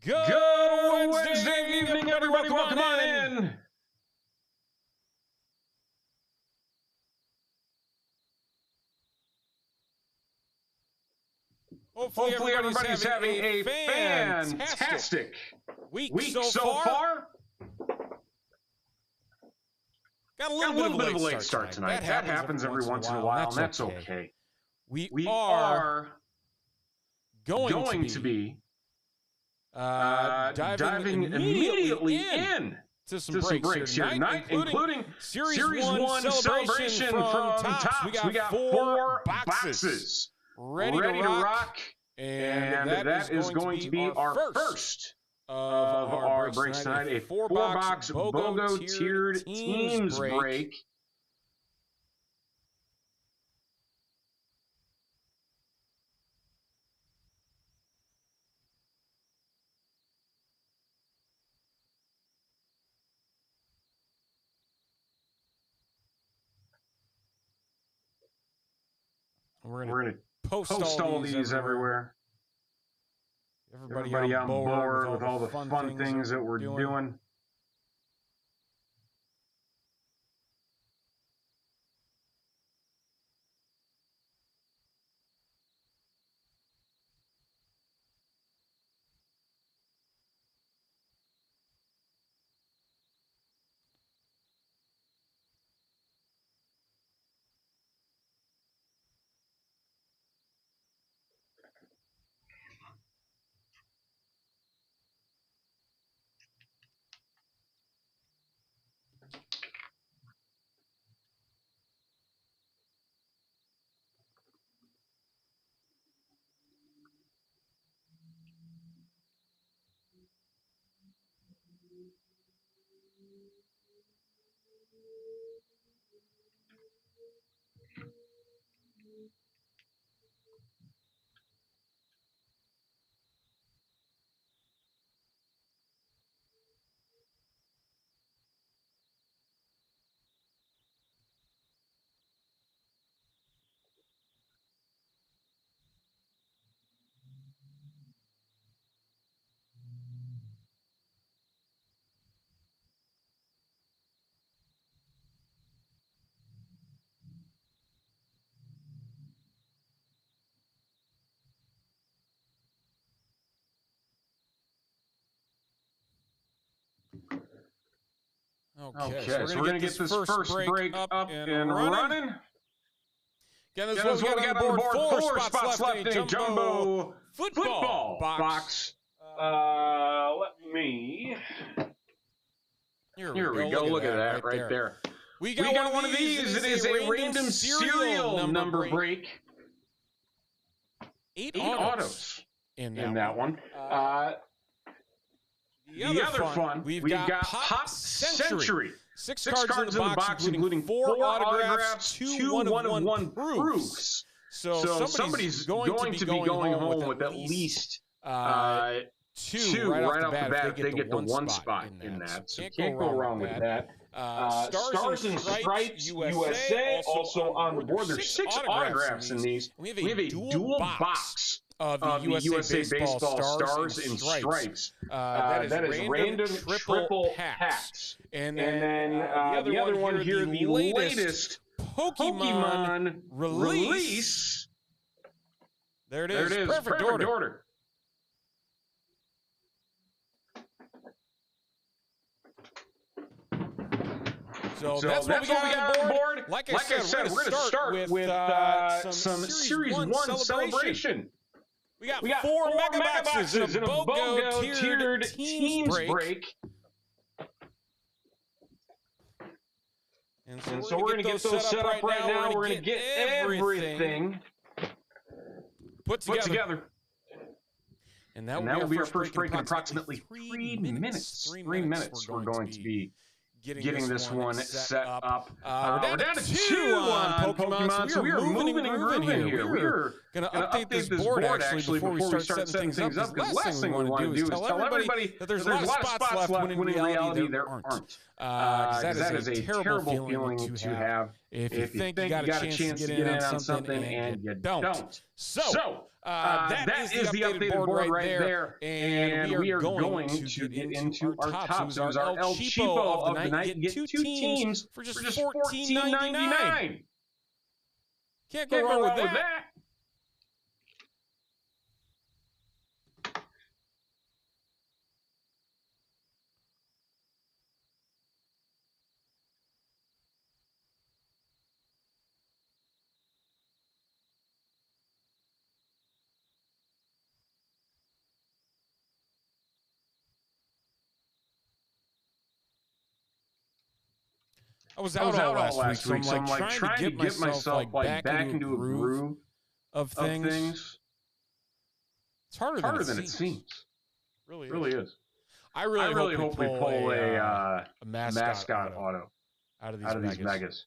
Good Wednesday evening, everybody. Welcome on in. Hopefully everybody's having a fantastic week so far. Got a little bit of a late start tonight. That happens every once in a while, and that's okay. We are going to be diving immediately in to some breaks here tonight, including Series 1 celebration from Topps. We got 4 boxes ready to rock, and that is going to be our first of our breaks tonight, a 4-box BOGO tiered teams break. We're going to post all these everywhere. Everybody on board with all the fun things that we're doing. Okay, so we're going to get this first break up and running. Again, this is what we got on the board. 4 spots left in a jumbo football box. Let me... Here we go. Look at that right there. We got one of these. It is a random serial number break. 8 autos in that one. The other fun, we've got Pop Century. 6 cards in the box, including 4 autographs, 2 one-of-one proofs. So somebody's going to be going home with at least 2 right off the bat. They get the 1 spot in that. So can't go wrong with that. Stars and Stripes USA also on the board. There's 6 autographs in these. We have a dual box of the USA Baseball Stars and Stripes. That is random triple packs. And then the other one here, the latest Pokemon release. There it is. Perfect order. So that's what we got on board. Like I said, we're going to start with some Series 1 celebration. We got 4 mega boxes in a BOGO tiered teams break. And so we're going to get those set up right now. We're going to get everything put together. And that will be our first break in approximately 3 minutes. 3 minutes we're going to be getting this one set up. We're down to 2 on Pokemon, so we are moving and grooving here. We're going to update this board actually before we start setting things up, because the last thing we want to do is tell everybody that there's a lot of spots left when in reality there aren't. Because that is a terrible feeling to have if you think you got a chance to get in on something and you don't. So, That is the updated board right there. And we are going to get into our tops. It was our El Cheapo of the night. You get two teams for just $14.99. Can't go wrong with that. I was out all last week, so I'm like trying to get myself like back into a groove of things. It's harder than it seems. Really is. I really hope we pull a mascot auto out of these megas.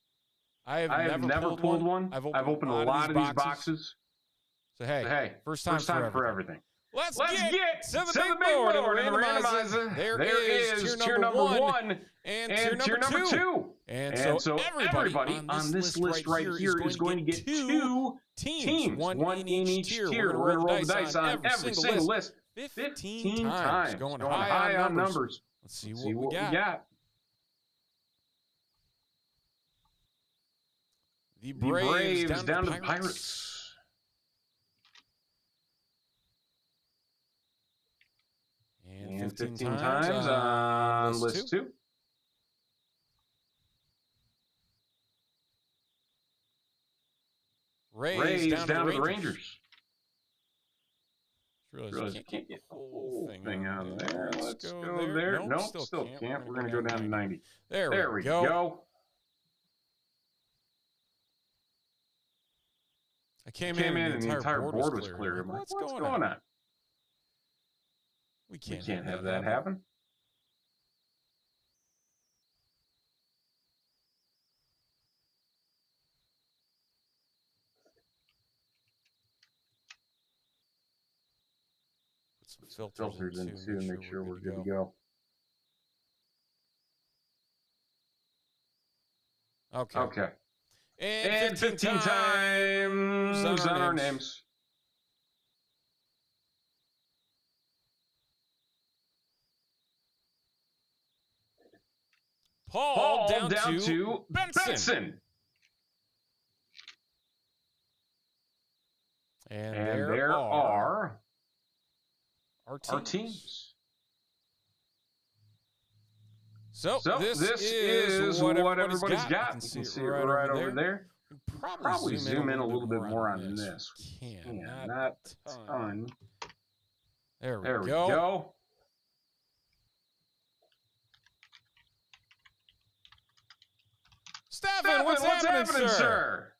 I have never pulled one. I've opened a lot of these boxes. So hey, first time for everything. Let's get to the big board in the randomizer. There is tier number one and tier number two. And so everybody on this list right here is going to get two teams, one in each tier. We're going to roll the dice on every single list 15 times, going high on numbers. Let's see what we got. The Braves down to the Pirates. And 15 times on list two. Rays down to the Rangers. Realize you can't get the whole thing out of there. Let's go there. Nope, still can't. We're going to go down to 90. There we go. I came in and the entire board was clear. I'm like, what's going on? We can't have that happen. Put some filters in too, and make sure we're good to go. Okay. And 15 times on our names. Paul down to Benson. And there are our teams. So this is what everybody's got. You can see it right over there. Probably zoom in a little bit more on this. Not a ton. There we go. Stephen, what's happening, sir?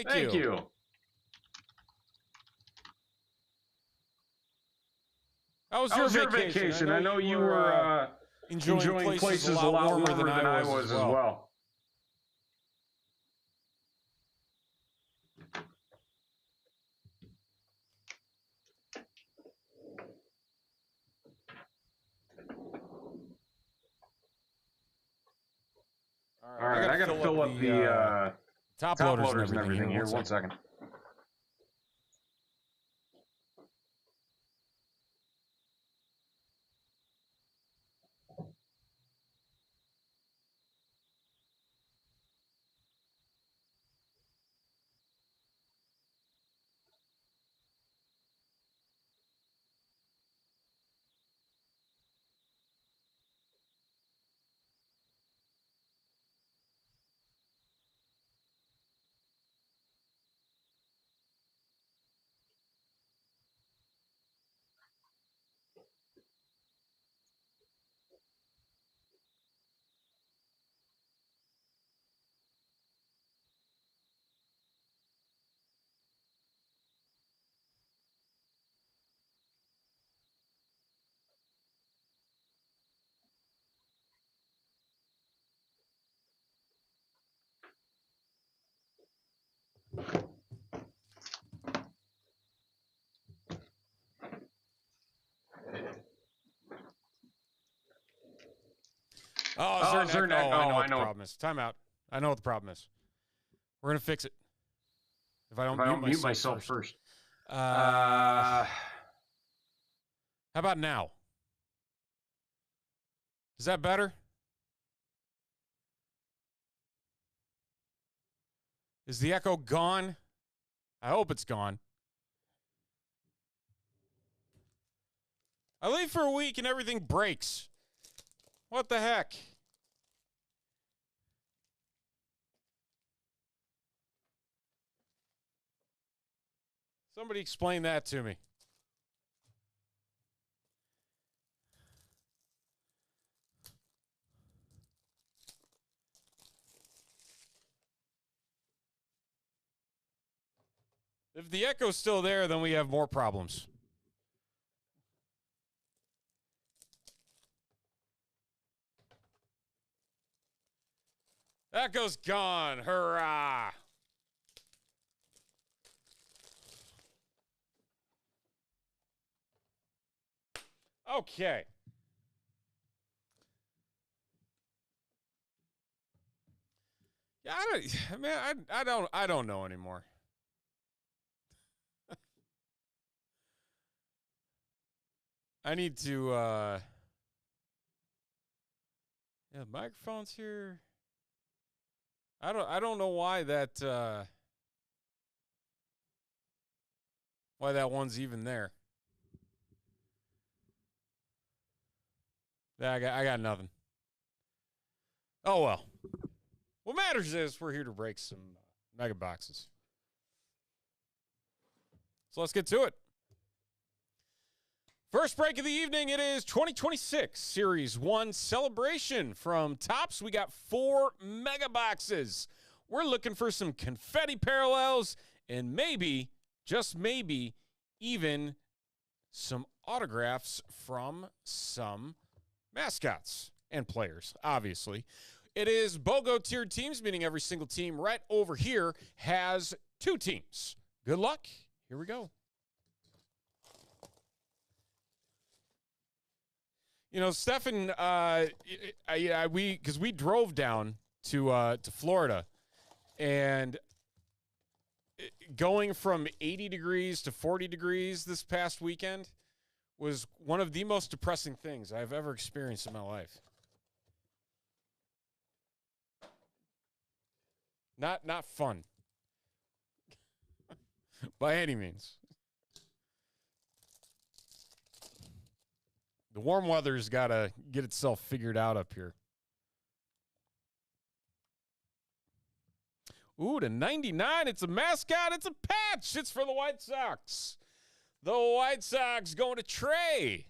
Thank you. How was your vacation? I know you were enjoying places a lot warmer than I was as well. All right, I got to fill up the top loaders and everything here. 1 second. Oh, I know what the problem is. Time out. I know what the problem is. We're going to fix it. If I don't mute myself first. How about now? Is that better? Is the echo gone? I hope it's gone. I leave for a week and everything breaks. What the heck? Somebody explain that to me. If the echo's still there, then we have more problems. Echo's gone. Hurrah. Okay. Yeah, I don't know anymore. I need to yeah, the microphone's here. I don't know why that one's even there. Yeah, I got nothing. Oh well. What matters is we're here to break some mega boxes. So let's get to it. First break of the evening, it is 2026 Series 1 Celebration. From Topps, we got 4 mega boxes. We're looking for some confetti parallels and maybe, just maybe, even some autographs from some mascots and players, obviously. It is BOGO tiered teams, meaning every single team right over here has 2 teams. Good luck. Here we go. You know, Stefan, because we drove down to Florida, and going from 80 degrees to 40 degrees this past weekend was one of the most depressing things I've ever experienced in my life. Not fun by any means. The warm weather's got to get itself figured out up here. Ooh, to 99. It's a mascot. It's a patch. It's for the White Sox. The White Sox going to Trey.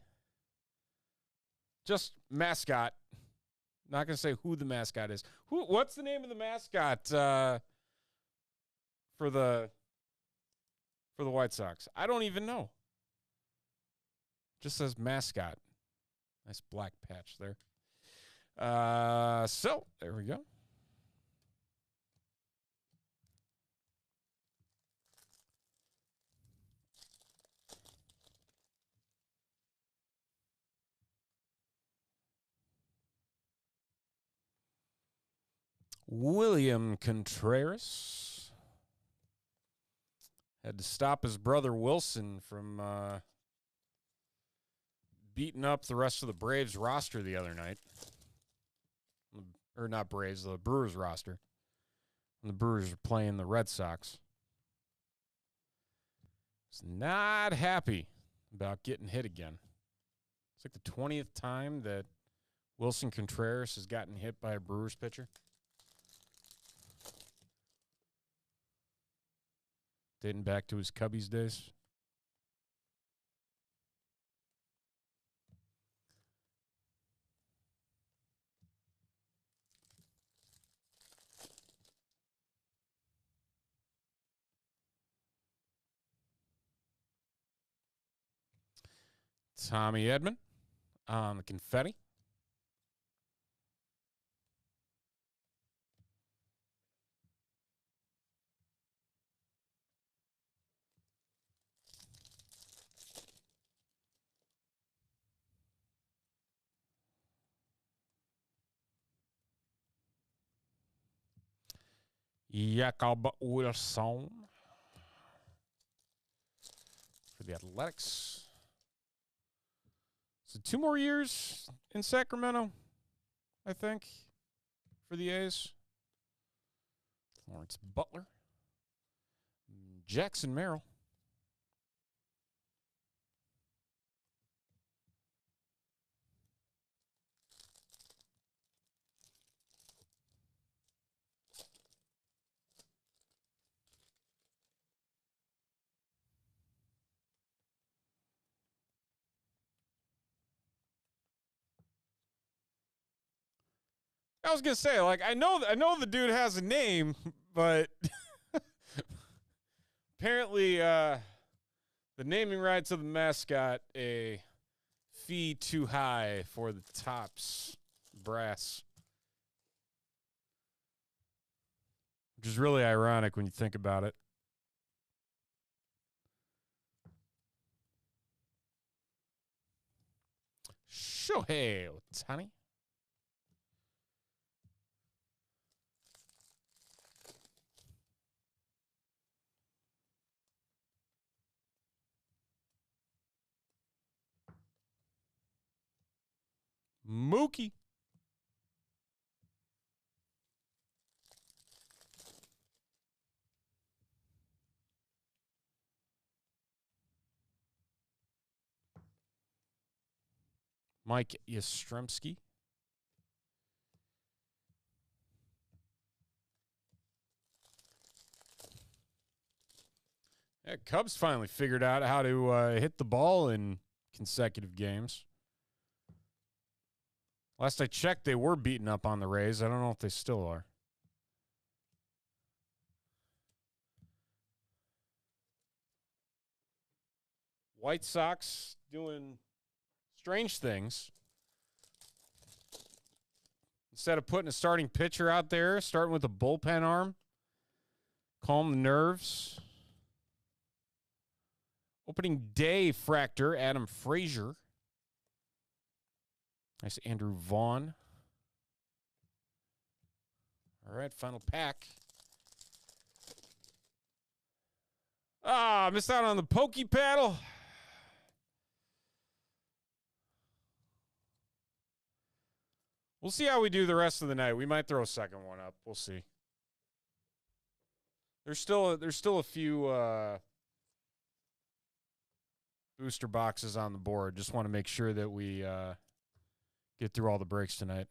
Just mascot. Not going to say who the mascot is. What's the name of the mascot for the White Sox? I don't even know. Just says mascot. Nice black patch there. So, there we go. William Contreras had to stop his brother Wilson from beating up the rest of the Braves roster the other night. Or not Braves, the Brewers roster. When the Brewers are playing the Red Sox. He's not happy about getting hit again. It's like the 20th time that Wilson Contreras has gotten hit by a Brewers pitcher. Dating back to his Cubbies days. Tommy Edman on the confetti. Jacob Wilson for the Athletics. So 2 more years in Sacramento, I think, for the A's. Lawrence Butler. Jackson Merrill. I was gonna say, like, I know the dude has a name, but apparently the naming rights of the mascot a fee too high for the Topps brass, which is really ironic when you think about it. Shohei Ohtani. Mookie. Mike Yastrzemski. Yeah, Cubs finally figured out how to hit the ball in consecutive games. Last I checked, they were beaten up on the Rays. I don't know if they still are. White Sox doing strange things. Instead of putting a starting pitcher out there, starting with a bullpen arm, calm the nerves. Opening day fractor, Adam Frazier. Nice Andrew Vaughn. All right, final pack. Missed out on the pokey paddle. We'll see how we do the rest of the night. We might throw a second one up. We'll see. There's still a few booster boxes on the board. Just want to make sure that we get through all the breaks tonight.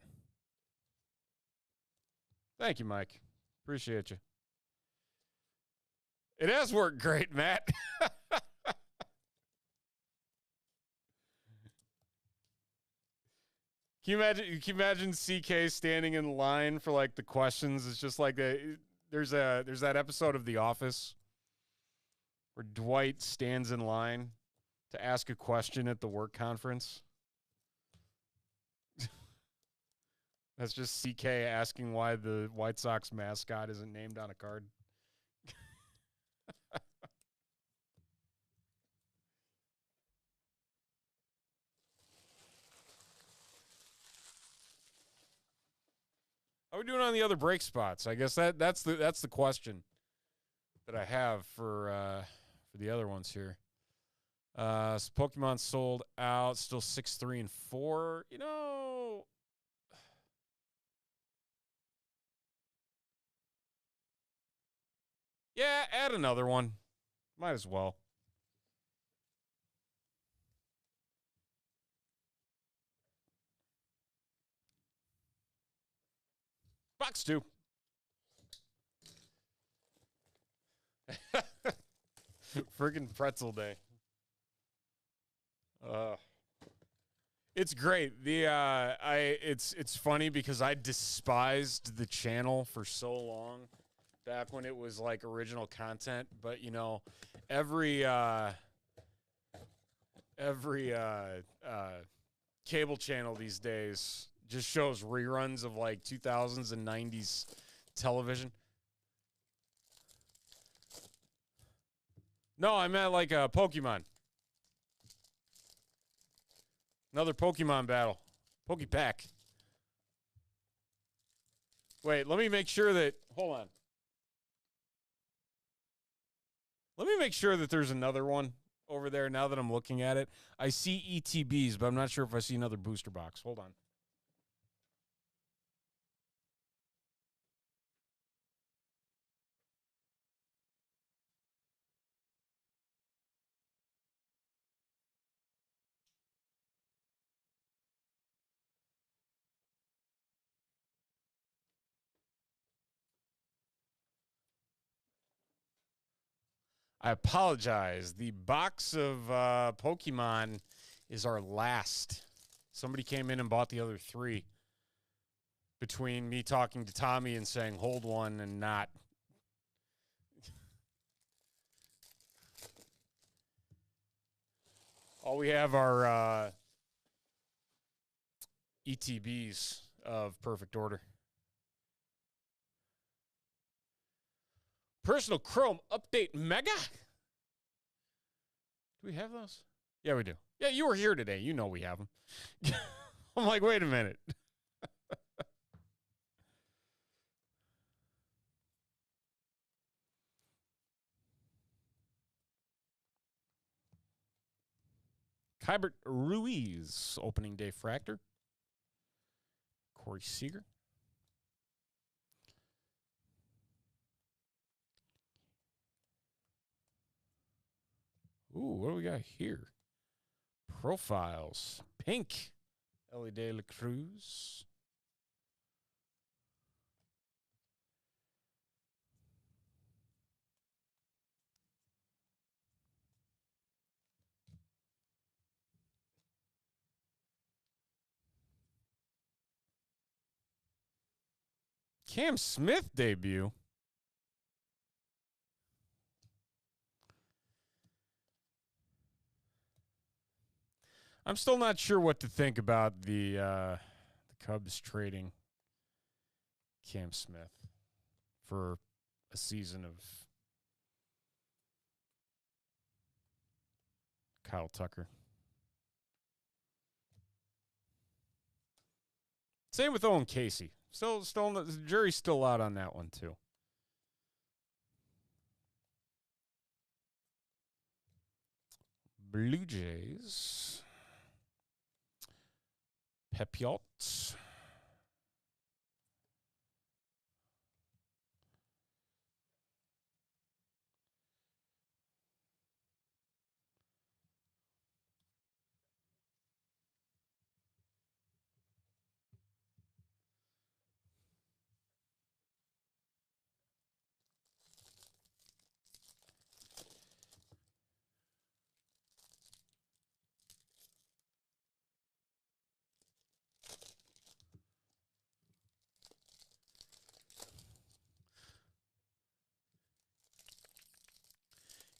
Thank you, Mike. Appreciate you. It has worked great, Matt. Can you imagine CK standing in line for like the questions? It's just like there's that episode of The Office where Dwight stands in line to ask a question at the work conference. That's just CK asking why the White Sox mascot isn't named on a card. How are we doing on the other break spots? I guess that's the question that I have for the other ones here. So Pokemon sold out, still 6, 3, and 4. You know, yeah, add another one. Might as well. Box 2. Friggin' pretzel day. It's great. It's funny because I despised the channel for so long back when it was like original content, but you know, every cable channel these days just shows reruns of like 2000s and 90s television. No, I meant like a Pokemon. Another Pokemon battle. Pokepack. Wait, let me make sure that... Hold on. Let me make sure that there's another one over there now that I'm looking at it. I see ETBs, but I'm not sure if I see another booster box. Hold on. I apologize. The box of Pokemon is our last. Somebody came in and bought the other 3. Between me talking to Tommy and saying, hold one and not. All we have are ETBs of Perfect Order. Personal Chrome Update Mega? Do we have those? Yeah, we do. Yeah, you were here today. You know we have them. I'm like, wait a minute. Kybert Ruiz, opening day fractor. Corey Seager. Ooh, what do we got here? Profiles. Pink. Ellie De La Cruz. Cam Smith debut. I'm still not sure what to think about the Cubs trading Cam Smith for a season of Kyle Tucker. Same with Owen Casey. Still, the jury's still out on that one too. Blue Jays. Pepiot.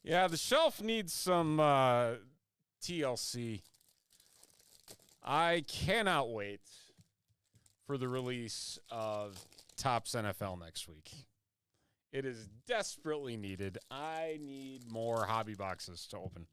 Yeah, the shelf needs some TLC. I cannot wait for the release of Topps NFL next week. It is desperately needed. I need more hobby boxes to open.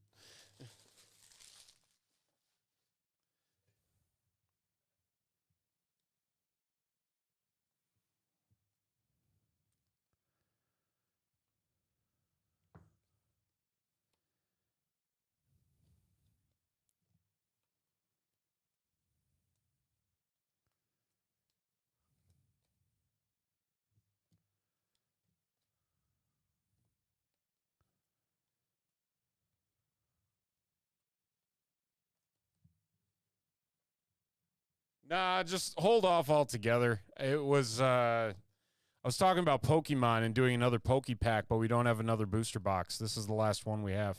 Nah, just hold off altogether. It was, I was talking about Pokemon and doing another Pokepack, but we don't have another booster box. This is the last one we have.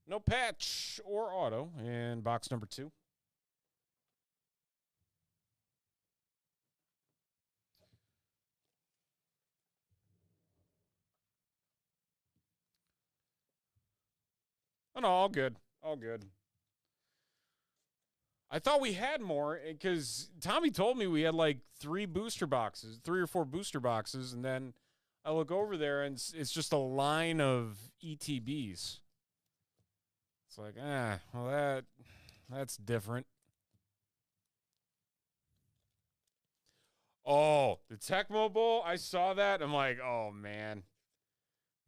No patch or auto in box number 2. Oh, no, all good. All good. I thought we had more because Tommy told me we had like 3 or 4 booster boxes, and then I look over there and it's just a line of ETBs. It's like, well, that's different. Oh, the Tecmo Bowl, I saw that. I'm like, oh man.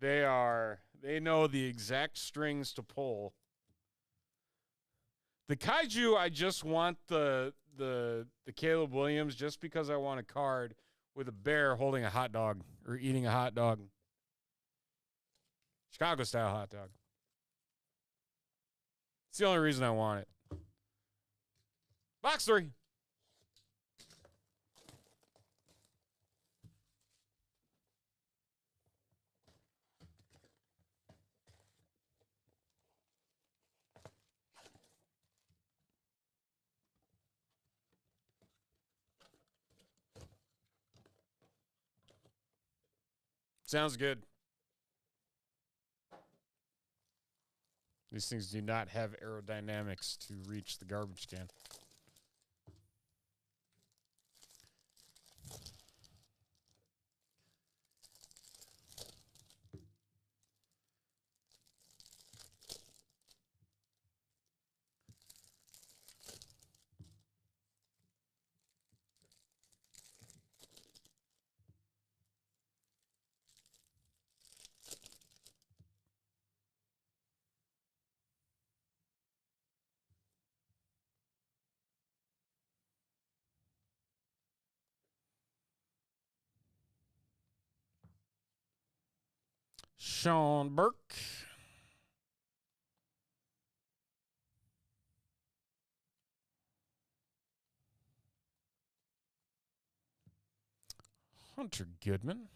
They know the exact strings to pull. The Kaiju, I just want the Caleb Williams just because I want a card with a bear holding a hot dog or eating a hot dog. Chicago style hot dog. It's the only reason I want it. Box 3. Sounds good. These things do not have aerodynamics to reach the garbage can. Sean Burke. Hunter Goodman.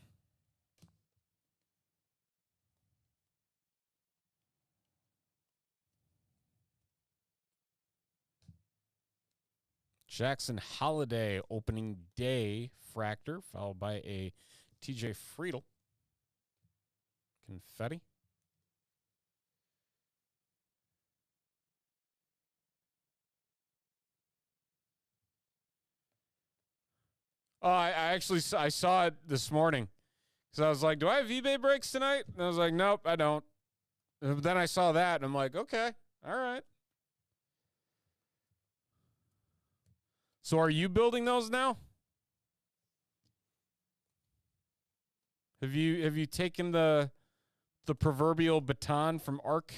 Jackson Holiday opening day fractor, followed by a TJ Friedel. Confetti. Oh, I saw it this morning. So I was like, do I have eBay breaks tonight? And I was like, nope, I don't. But then I saw that, and I'm like, okay, all right. So are you building those now? Have you taken the proverbial baton from Ark?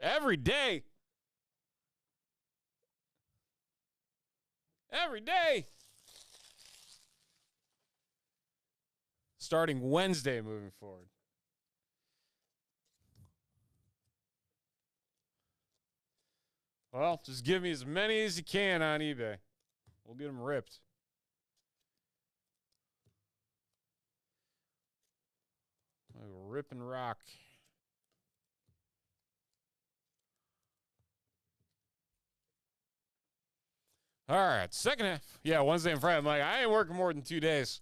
Every day. Every day. Starting Wednesday moving forward. Well, just give me as many as you can on eBay. We'll get them ripped. Rip and rock. All right, second half. Yeah, Wednesday and Friday. I'm like, I ain't working more than 2 days.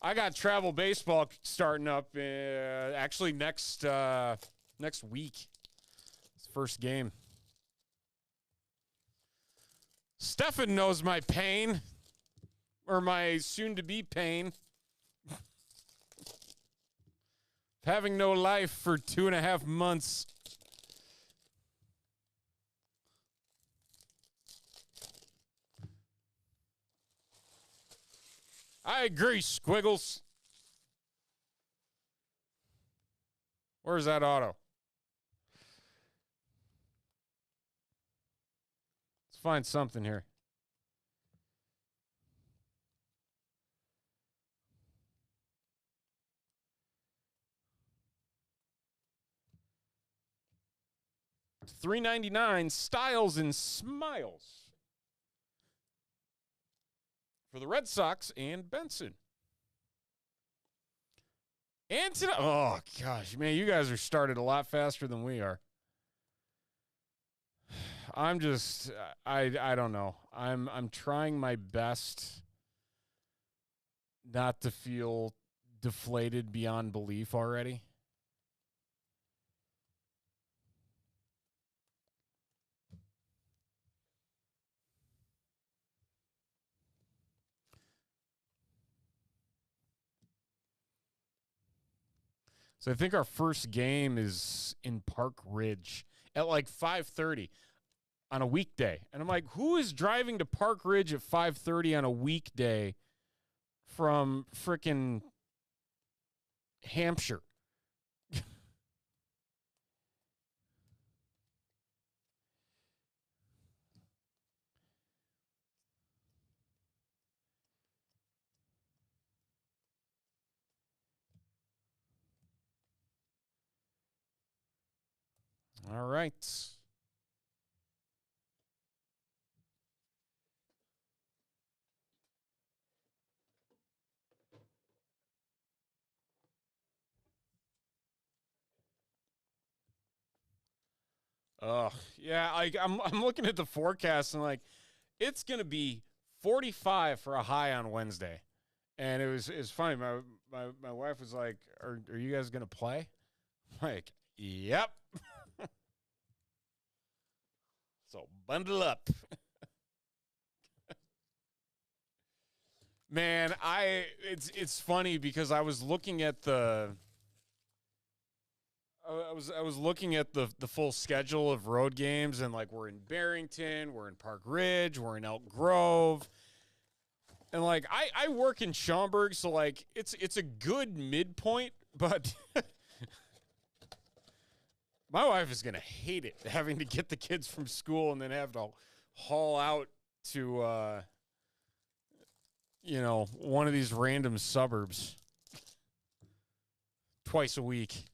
I got travel baseball starting up actually next week. It's the first game. Stefan knows my pain, or my soon-to-be pain. Having no life for 2.5 months. I agree, Squiggles. Where's that auto? Let's find something here. $3.99, Styles and Smiles. For the Red Sox and Benson. And today, oh gosh, man, you guys are started a lot faster than we are. I'm just, I don't know. I'm trying my best not to feel deflated beyond belief already. So I think our first game is in Park Ridge at like 5:30 on a weekday. And I'm like, who is driving to Park Ridge at 5:30 on a weekday from frickin' Hampshire? All right. Yeah, I'm looking at the forecast and like it's gonna be 45 for a high on Wednesday, and it's funny. My wife was like, "Are you guys gonna play?" I'm like, yep. So bundle up. Man, it's funny because I was looking at the full schedule of road games, and like we're in Barrington, we're in Park Ridge, we're in Elk Grove. And like I work in Schaumburg, so like it's a good midpoint, but my wife is gonna hate it having to get the kids from school and then have to haul out to one of these random suburbs twice a week.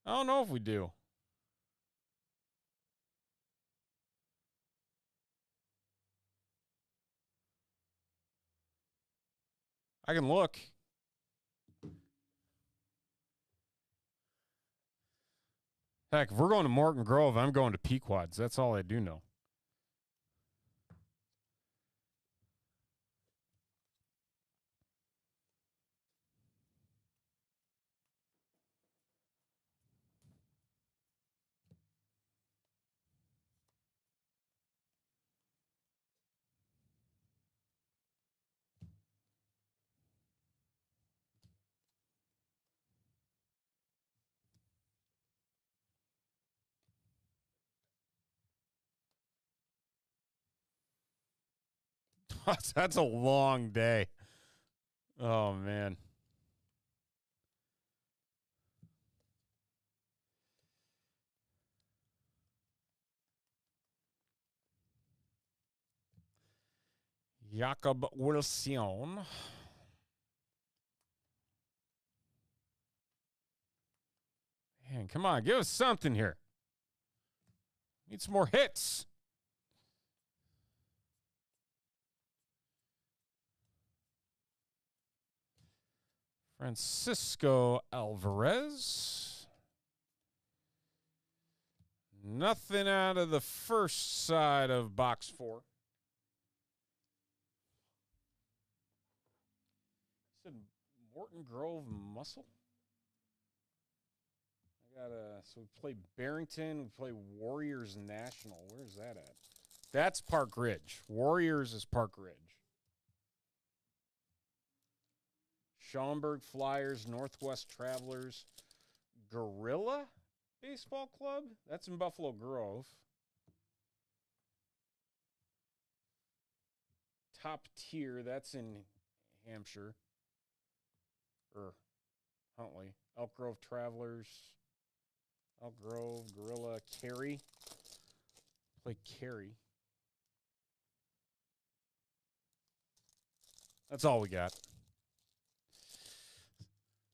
I don't know if we do. I can look. Heck, if we're going to Morton Grove, I'm going to Pequods. That's all I do know. That's a long day. Oh, man. Jakob Wilson. Man, come on. Give us something here. Need some more hits. Francisco Alvarez. Nothing out of the first side of box 4. Said Morton Grove Muscle. So we play Barrington. We play Warriors National. Where's that at? That's Park Ridge. Warriors is Park Ridge. Schaumburg Flyers, Northwest Travelers, Gorilla Baseball Club. That's in Buffalo Grove. Top Tier. That's in Hampshire. Or Huntley. Elk Grove Travelers. Elk Grove, Gorilla, Cary. Play Cary. That's all we got.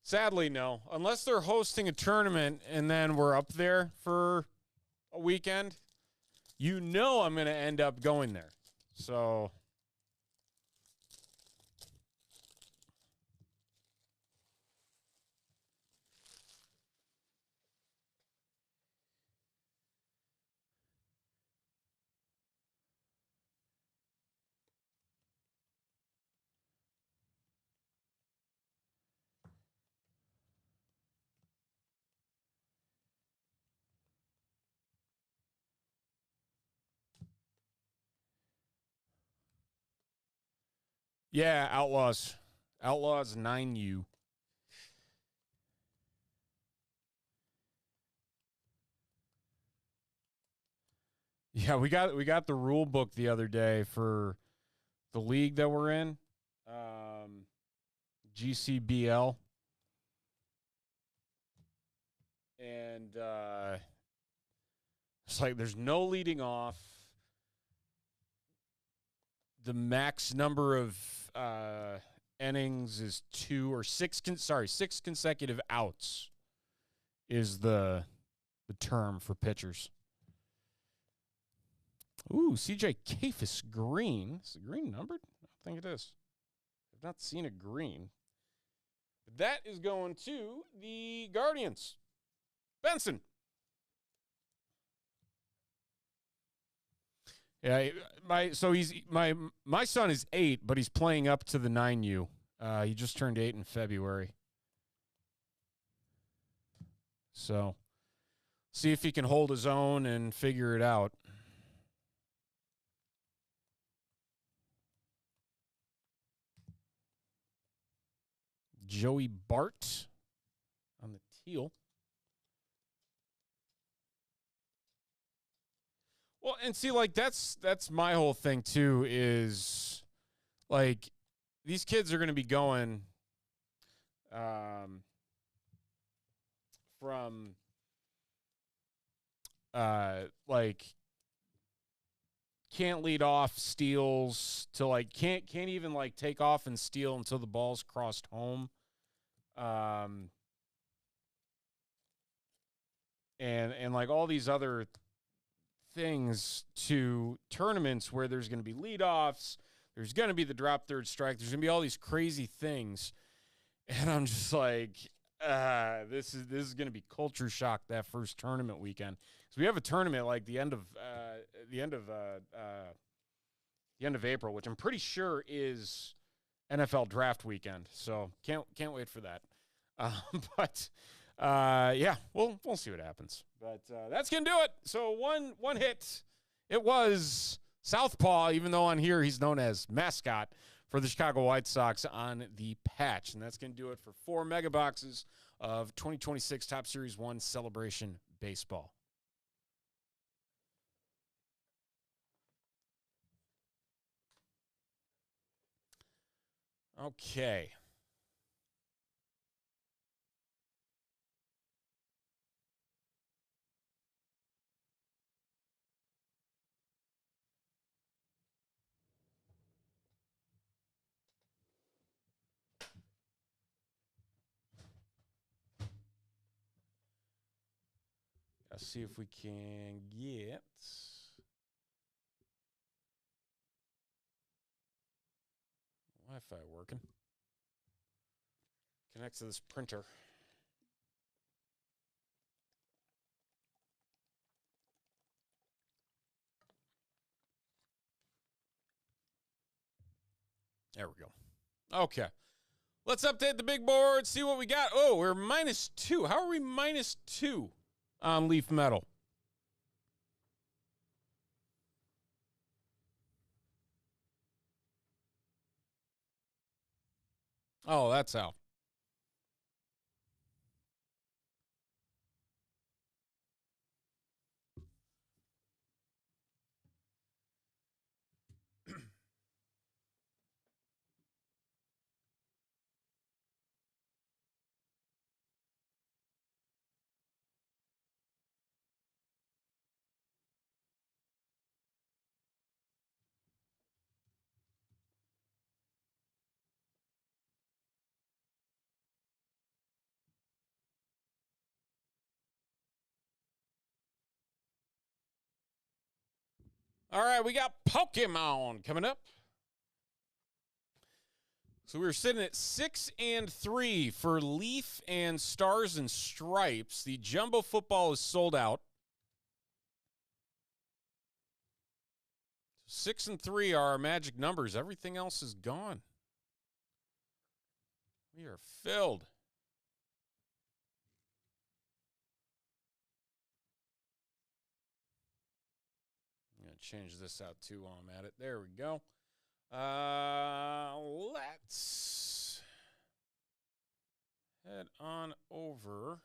Sadly, no. Unless they're hosting a tournament and then we're up there for a weekend, you know I'm going to end up going there. So... Yeah, Outlaws. Outlaws 9U. Yeah, we got the rule book the other day for the league that we're in. GCBL. And it's like there's no leading off. The max number of innings is 6 consecutive outs is the term for pitchers. Ooh, CJ Kafis green. Is the green numbered? I don't think it is. I've not seen a green. But that is going to the Guardians. Benson. Yeah, my son is 8, but he's playing up to the 9U. He just turned 8 in February. So, see if he can hold his own and figure it out. Joey Bart on the teal. Well, and see, like, that's my whole thing, too, is, like, these kids are going to be going from, like, can't lead off steals to, like, can't even, like, take off and steal until the ball's crossed home. And like, all these other things to tournaments where there's going to be leadoffs, there's going to be the drop third strike, there's going to be all these crazy things, and I'm just like, this is going to be culture shock that first tournament weekend. So we have a tournament like the end of April, which I'm pretty sure is NFL draft weekend. So can't wait for that. But yeah, we'll see what happens. But that's going to do it. So one hit. It was Southpaw, even though on here he's known as mascot for the Chicago White Sox on the patch. And that's going to do it for 4 mega boxes of 2026 Top Series 1 Celebration Baseball. Okay. Let's see if we can get Wi-Fi working. Connect to this printer. There we go. Okay. Let's update the big board, see what we got. Oh, we're -2. How are we -2 on Leaf Metal? Oh, that's how. All right, we got Pokemon coming up. So we're sitting at 6 and 3 for Leaf and Stars and Stripes. The Jumbo Football is sold out. 6 and 3 are our magic numbers. Everything else is gone. We are filled. I'm going to change this out too while I'm at it. There we go. Let's head on over.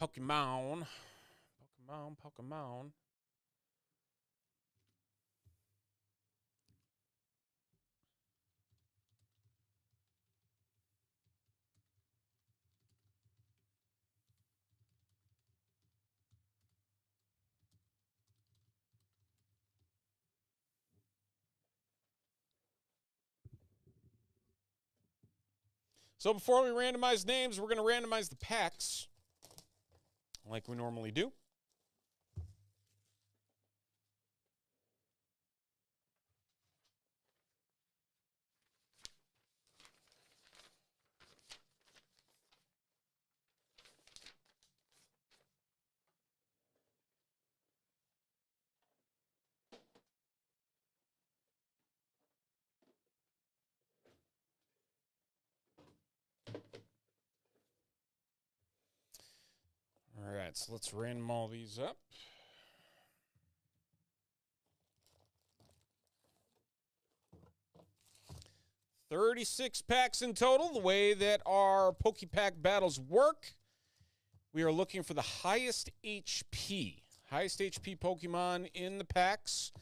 Pokemon. So before we randomize names, we're going to randomize the packs like we normally do. All right, so let's random all these up. $36 packs in total. The way that our PokePack battles work, we are looking for the highest HP Pokemon in the packs.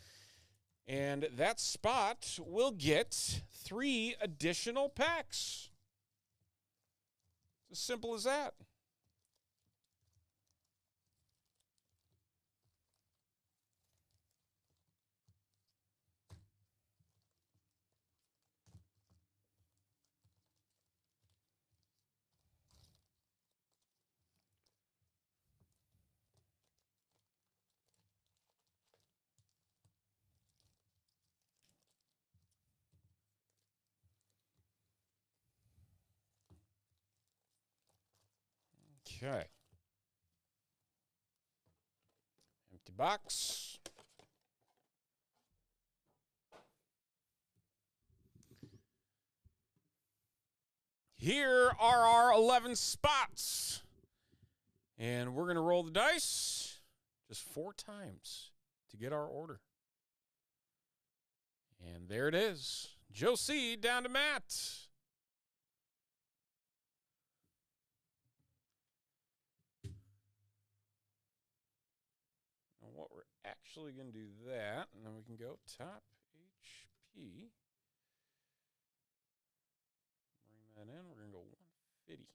And that spot will get 3 additional packs. It's as simple as that. Okay. Empty box. Here are our 11 spots. And we're going to roll the dice just 4 times to get our order. And there it is. Joe C. down to Matt. What we're actually going to do that, and then we can go top HP. Bring that in. We're going to go 150.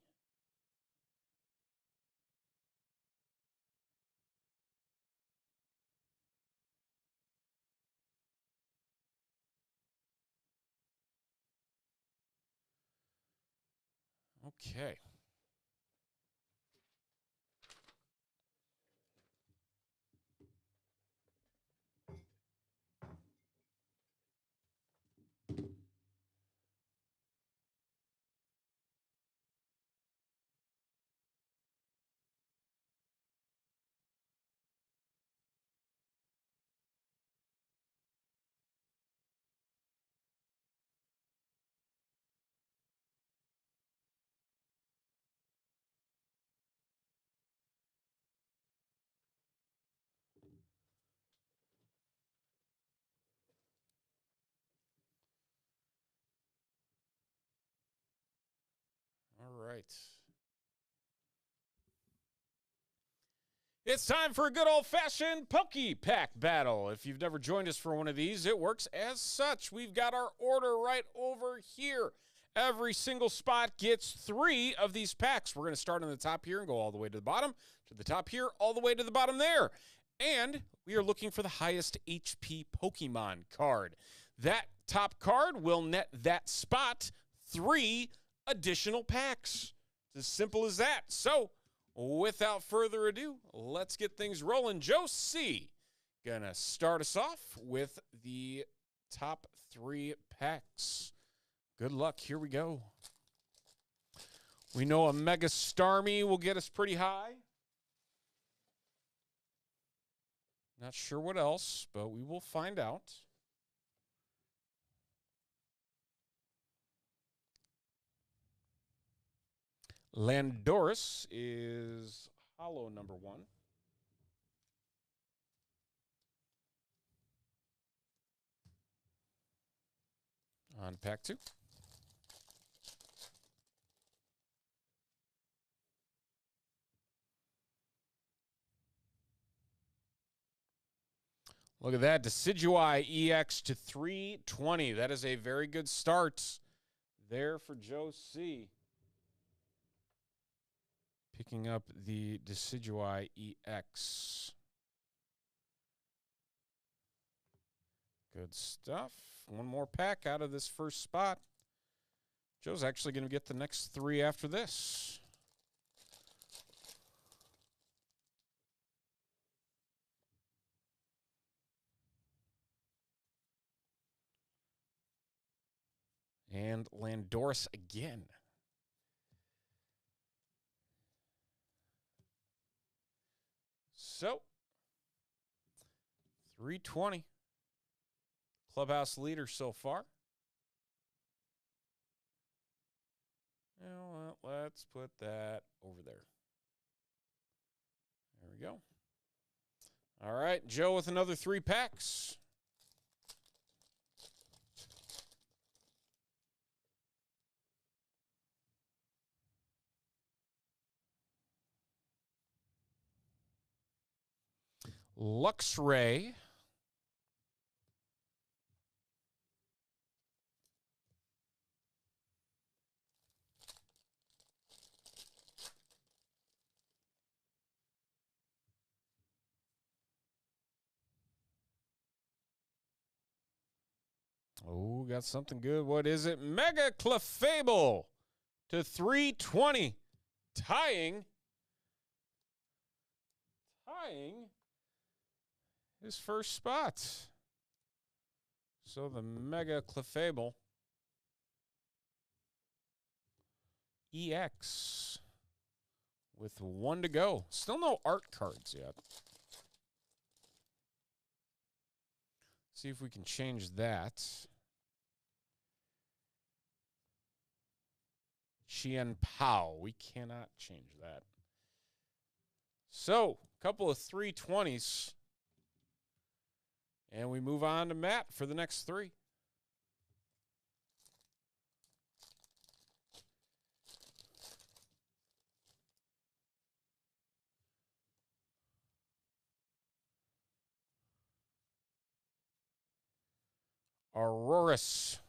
Okay. All right. It's time for a good old-fashioned PokePack battle. If you've never joined us for one of these, it works as such. We've got our order right over here. Every single spot gets 3 of these packs. We're going to start on the top here and go all the way to the bottom, to the top here, all the way to the bottom there. And we are looking for the highest HP Pokemon card. That top card will net that spot 3 additional packs. It's as simple as that. So without further ado, let's get things rolling. Joe C. gonna start us off with the top 3 packs. Good luck. Here we go. We know a Mega Starmie will get us pretty high. Not sure what else, but we will find out. Landorus is hollow number 1. On pack 2. Look at that, Decidueye EX to 320. That is a very good start there for Joe C. Picking up the Decidueye EX. Good stuff. One more pack out of this first spot. Joe's actually going to get the next 3 after this. And Landorus again. So, 320. Clubhouse leader so far. Well, let's put that over there. There we go. All right, Joe with another 3 packs. Luxray. Oh, got something good. What is it? Mega Clefable to 320. Tying his first spot. So the Mega Clefable EX with 1 to go. Still no art cards yet. See if we can change that. Chien Pao. We cannot change that. So, a couple of 320s. And we move on to Matt for the next 3. Aurorus.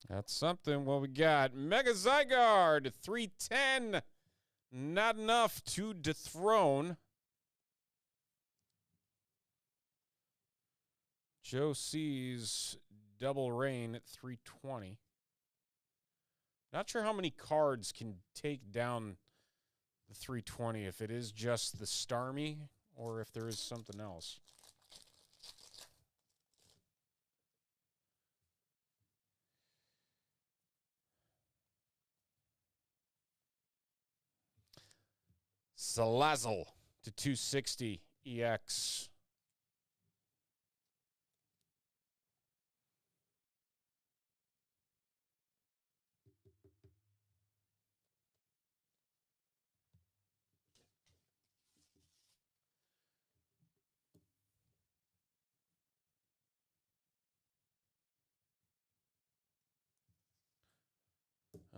That's something. What we got? Mega Zygarde, 310. Not enough to dethrone Joe C's Double Rain at 320. Not sure how many cards can take down the 320, if it is just the Starmie or if there is something else. Salazzle to 260 EX.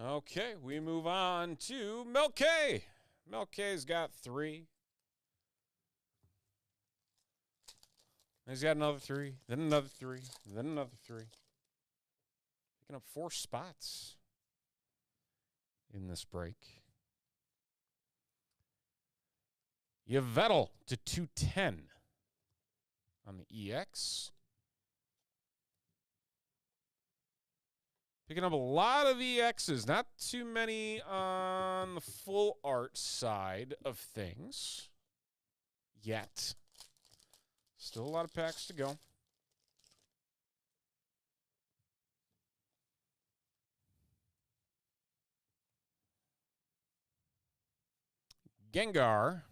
Okay, we move on to Melkay. Melkay's got 3. He's got another 3, then another 3, then another 3. Picking up 4 spots in this break. You have Vettel to 210 on the EX. Picking up a lot of EXs, not too many on the full art side of things yet. Still a lot of packs to go. Gengar.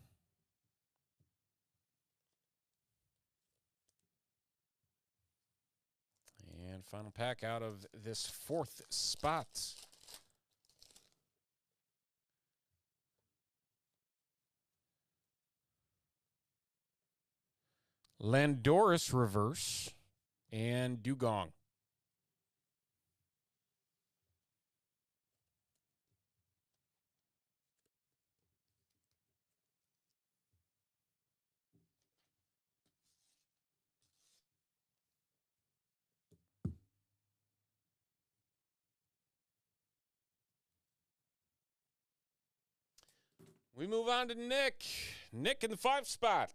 And final pack out of this 4th spot. Landorus reverse and Dugong. We move on to Nick. Nick in the 5 spot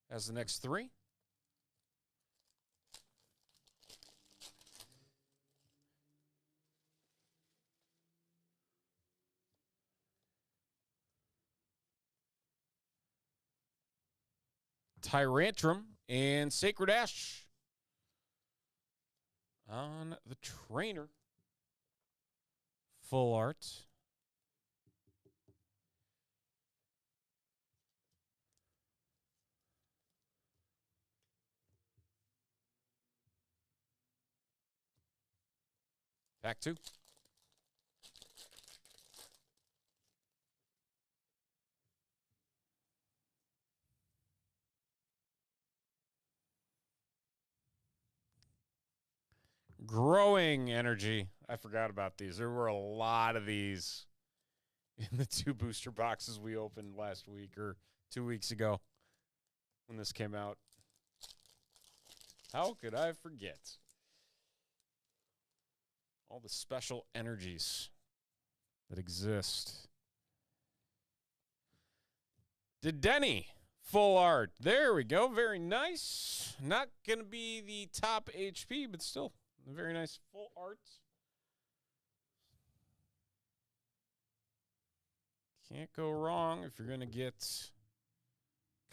as the next 3. Tyrantrum and Sacred Ash on the trainer. Full art. Pack 2. Growing energy. I forgot about these. There were a lot of these in the 2 booster boxes we opened last week or 2 weeks ago when this came out. How could I forget? All the special energies that exist. Dedenne, full art. There we go. Very nice. Not going to be the top HP, but still a very nice full art. Can't go wrong if you're going to get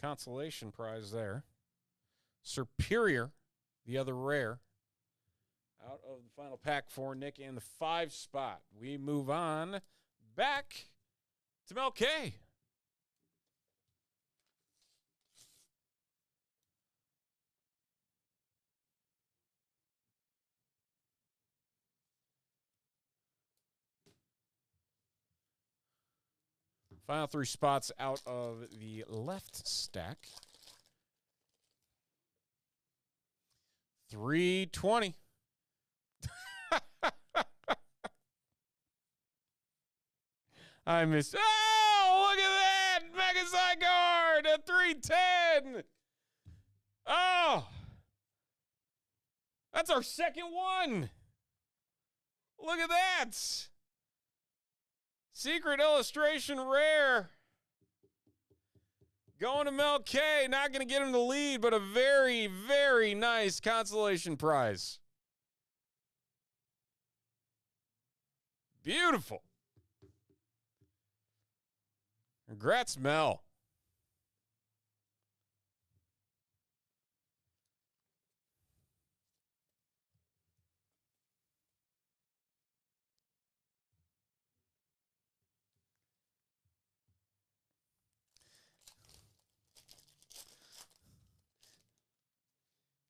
consolation prize there. Superior, the other rare. Out of the final pack for Nick in the 5 spot. We move on back to Mel K. Final 3 spots out of the left stack. 320. I missed. Oh, look at that. Mega Zygarde at 310. Oh. That's our second one. Look at that. Secret illustration rare. Going to Mel K. Not going to get him the lead, but a very, very nice consolation prize. Beautiful. Congrats, Mel.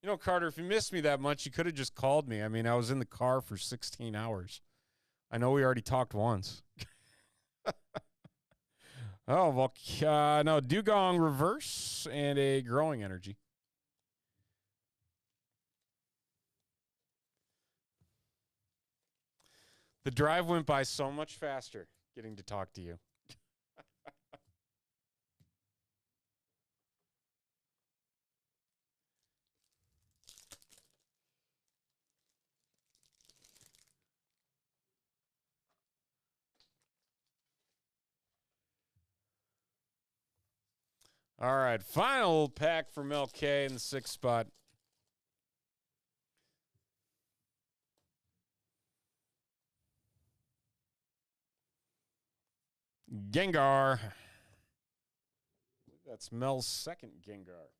You know, Carter, if you missed me that much, you could have just called me. I mean, I was in the car for 16 hours. I know we already talked once. Oh, well, no, Dugong reverse and a growing energy. The drive went by so much faster getting to talk to you. All right, final pack for Mel K in the 6th spot. Gengar. That's Mel's second Gengar.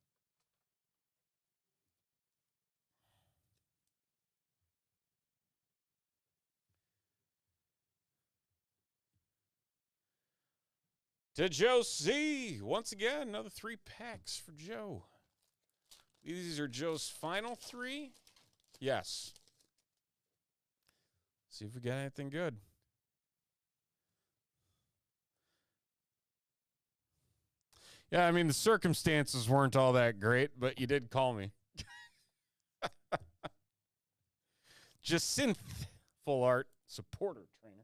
To Joe C. Once again, another 3 packs for Joe. These are Joe's final 3. Yes. See if we got anything good. Yeah, I mean, the circumstances weren't all that great, but you did call me. Jacinth Full Art supporter trainer.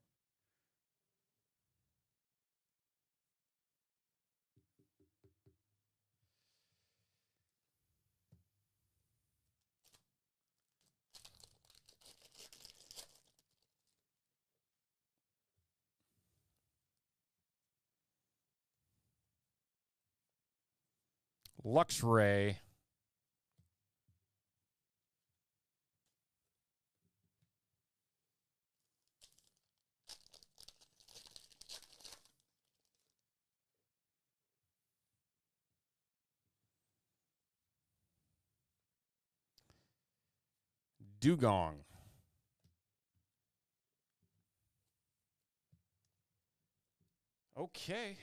Luxray. Dugong. Okay.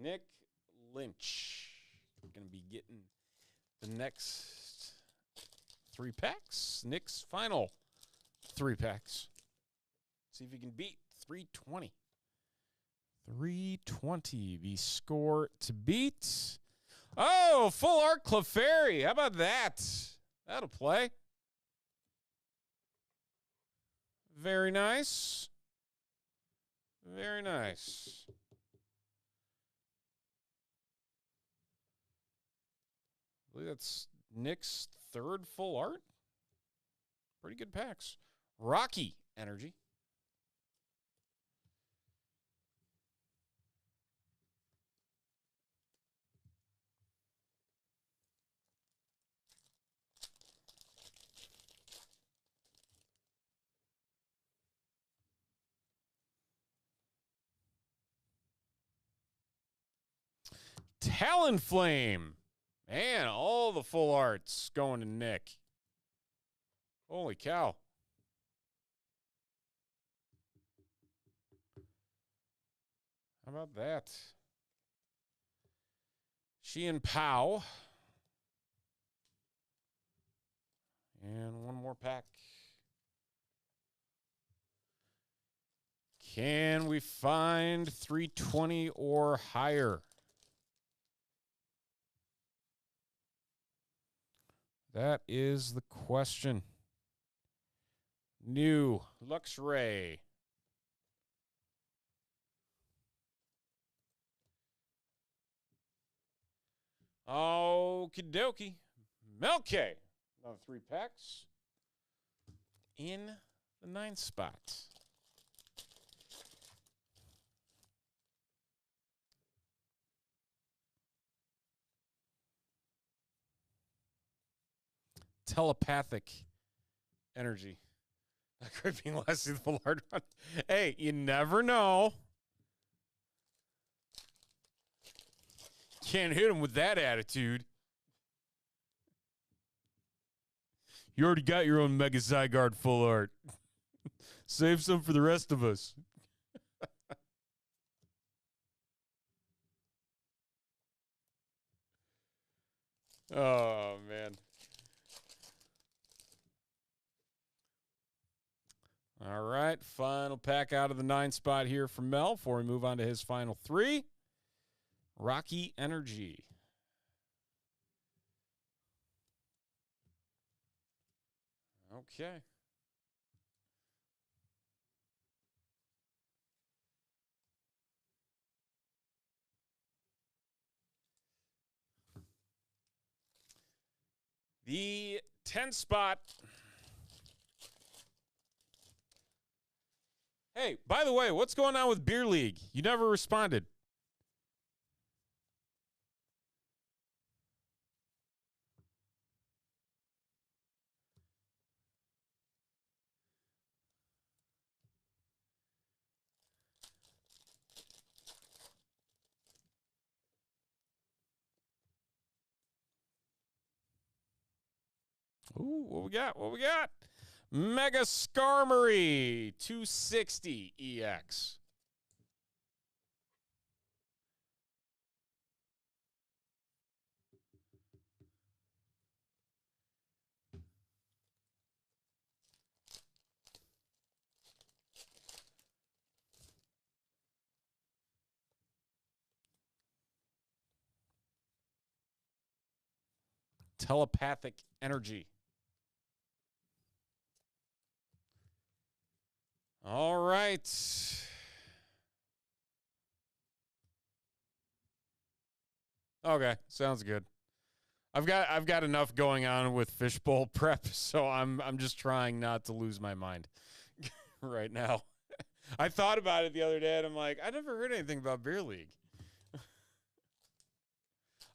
Nick Lynch. We're going to be getting the next 3 packs. Nick's final 3 packs. See if he can beat 320. 320, the score to beat. Oh, Full Art Clefairy. How about that? That'll play. Very nice. Very nice. I believe that's Nick's 3rd Full Art. Pretty good packs. Rocky Energy. Talonflame. Man, all the full arts going to Nick. Holy cow. How about that? Sheehan Pow. And one more pack. Can we find 320 or higher? That is the question. New Luxray. Okie dokie. Melke. Another 3 packs. In the 9th spot. Telepathic energy. Not quite being last in the full hard run. Hey, you never know. Can't hit him with that attitude. You already got your own Mega Zygarde full art. Save some for the rest of us. Oh, man. All right, final pack out of the 9 spot here for Mel before we move on to his final 3. Rocky Energy. Okay. The 10th spot Hey, by the way, what's going on with Beer League? You never responded. Ooh, what we got? What we got? Mega Skarmory 260 EX. Telepathic energy. All right. Okay, sounds good. I've got enough going on with fishbowl prep, so I'm just trying not to lose my mind right now. I thought about it the other day, and I'm like, I never heard anything about Beer League.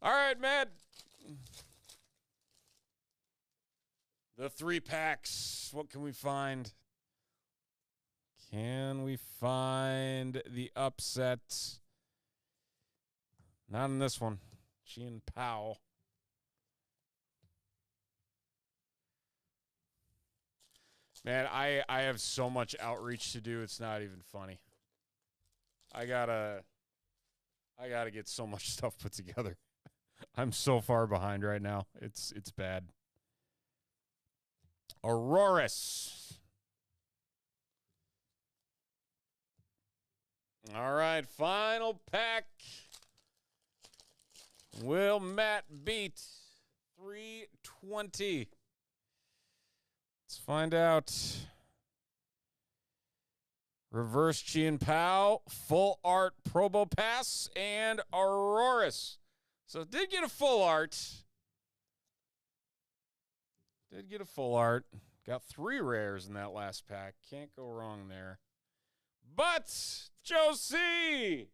All right, Matt. The 3-packs. What can we find? Can we find the upset? Not in this one. Chien-Pao. Man, I have so much outreach to do. It's not even funny. I gotta get so much stuff put together. I'm so far behind right now. It's bad. Aurorus. All right, final pack. Will Matt beat 320? Let's find out. Reverse Chien-Pao, full art Probopass, and Aurorus. So it did get a full art. Did get a full art. Got 3 rares in that last pack. Can't go wrong there. But Joe C.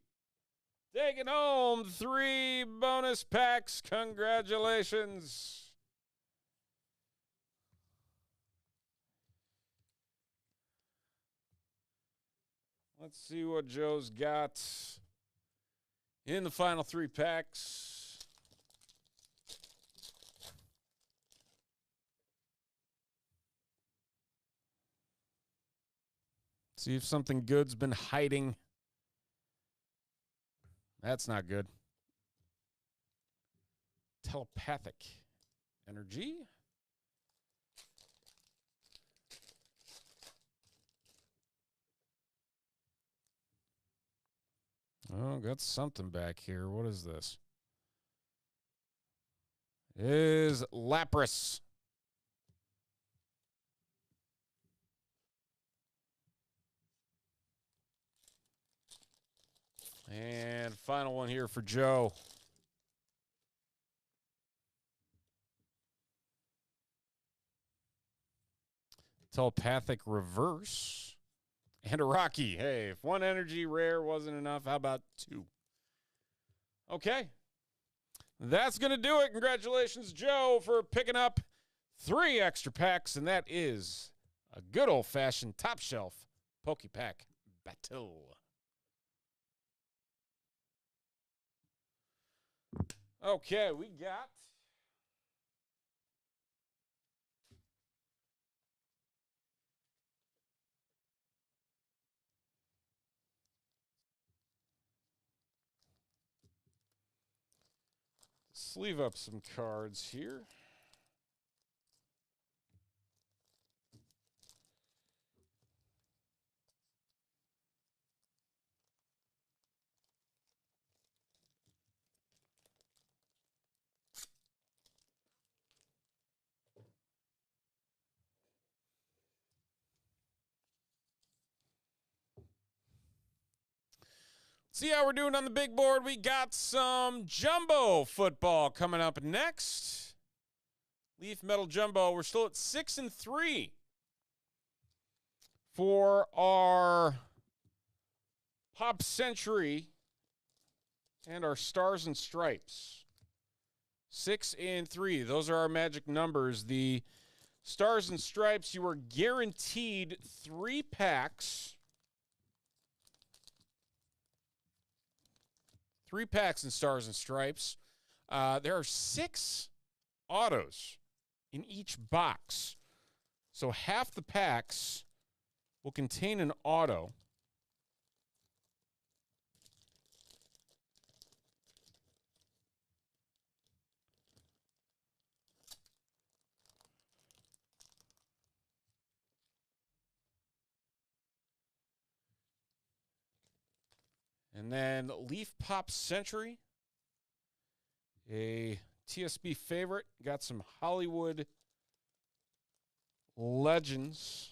taking home 3 bonus packs. Congratulations. Let's see what Joe's got in the final 3 packs. See if something good's been hiding. That's not good. Telepathic energy. Oh, got something back here. What is this? It is Lapras. And final one here for Joe. Telepathic reverse. And a Rocky. Hey, if 1 energy rare wasn't enough, how about 2? Okay. That's going to do it. Congratulations, Joe, for picking up 3 extra packs. And that is a good old-fashioned top shelf Pokepack battle. Okay, we got sleeve up some cards here. See how we're doing on the big board. We got some jumbo football coming up next. Leaf Metal Jumbo. We're still at 6-3 for our Pop Century, and our Stars and Stripes. 6 and 3. Those are our magic numbers. The Stars and Stripes, you are guaranteed 3 packs. 3 packs in Stars and Stripes. There are 6 autos in each box. So half the packs will contain an auto. And then Leaf Pop Century, a TSB favorite. Got some Hollywood legends.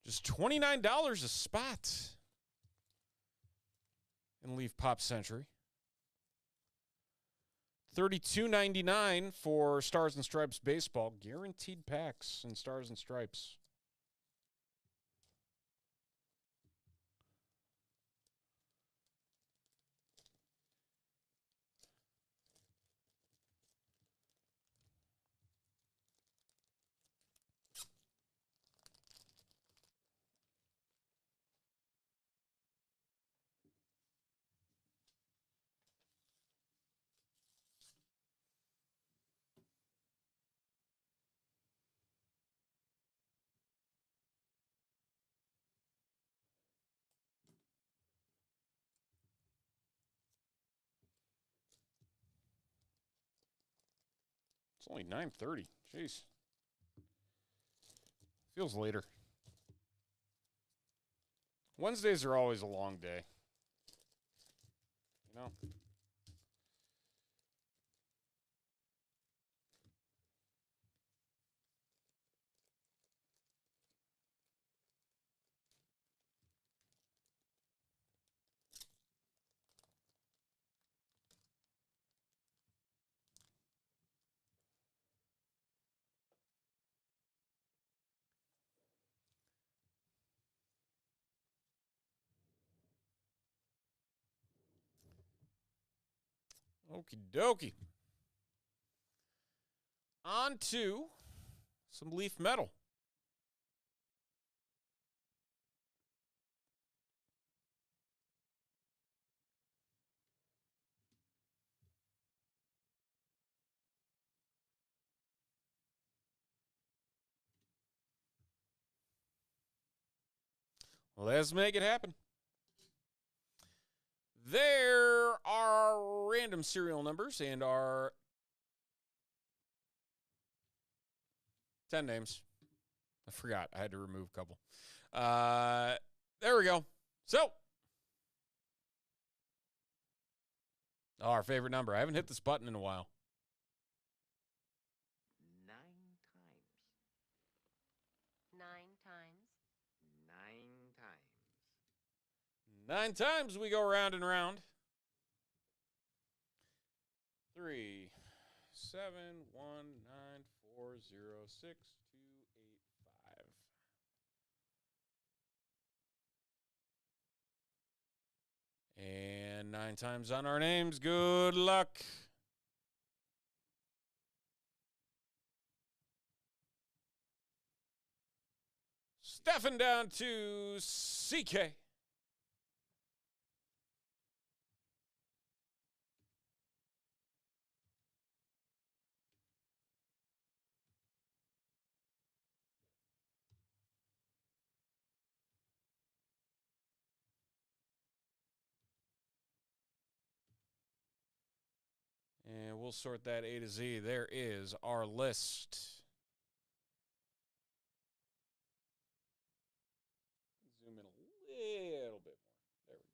Just $29 a spot in Leaf Pop Century. $32.99 for Stars and Stripes Baseball. Guaranteed packs in Stars and Stripes. It's only 9:30. Jeez. Feels later. Wednesdays are always a long day. You know? Okie dokie. On to some Leaf Metal. Let's make it happen. There are random serial numbers and our 10 names. I forgot. I had to remove a couple. There we go. So, our favorite number. I haven't hit this button in a while. 9 times. 9 times. 9 times. 9 times we go round and round. 3, 7, 1, 9, 4, 0, 6, 2, 8, 5. And 9 times on our names. Good luck. Stefan down to CK. we'll sort that A to Z. There is our list. Zoom in a little bit more. There we go.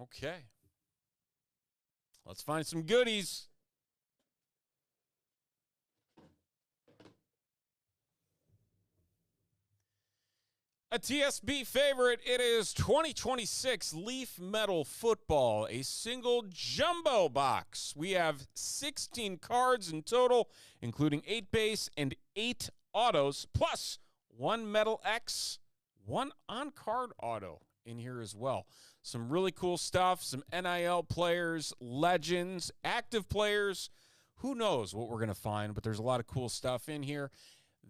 Okay. Let's find some goodies. A TSB favorite, it is 2026 Leaf Metal Football, a single jumbo box. We have 16 cards in total, including 8 base and 8 autos, plus 1 Metal X, 1 on-card auto in here as well. Some really cool stuff, some NIL players, legends, active players. Who knows what we're going to find, but there's a lot of cool stuff in here.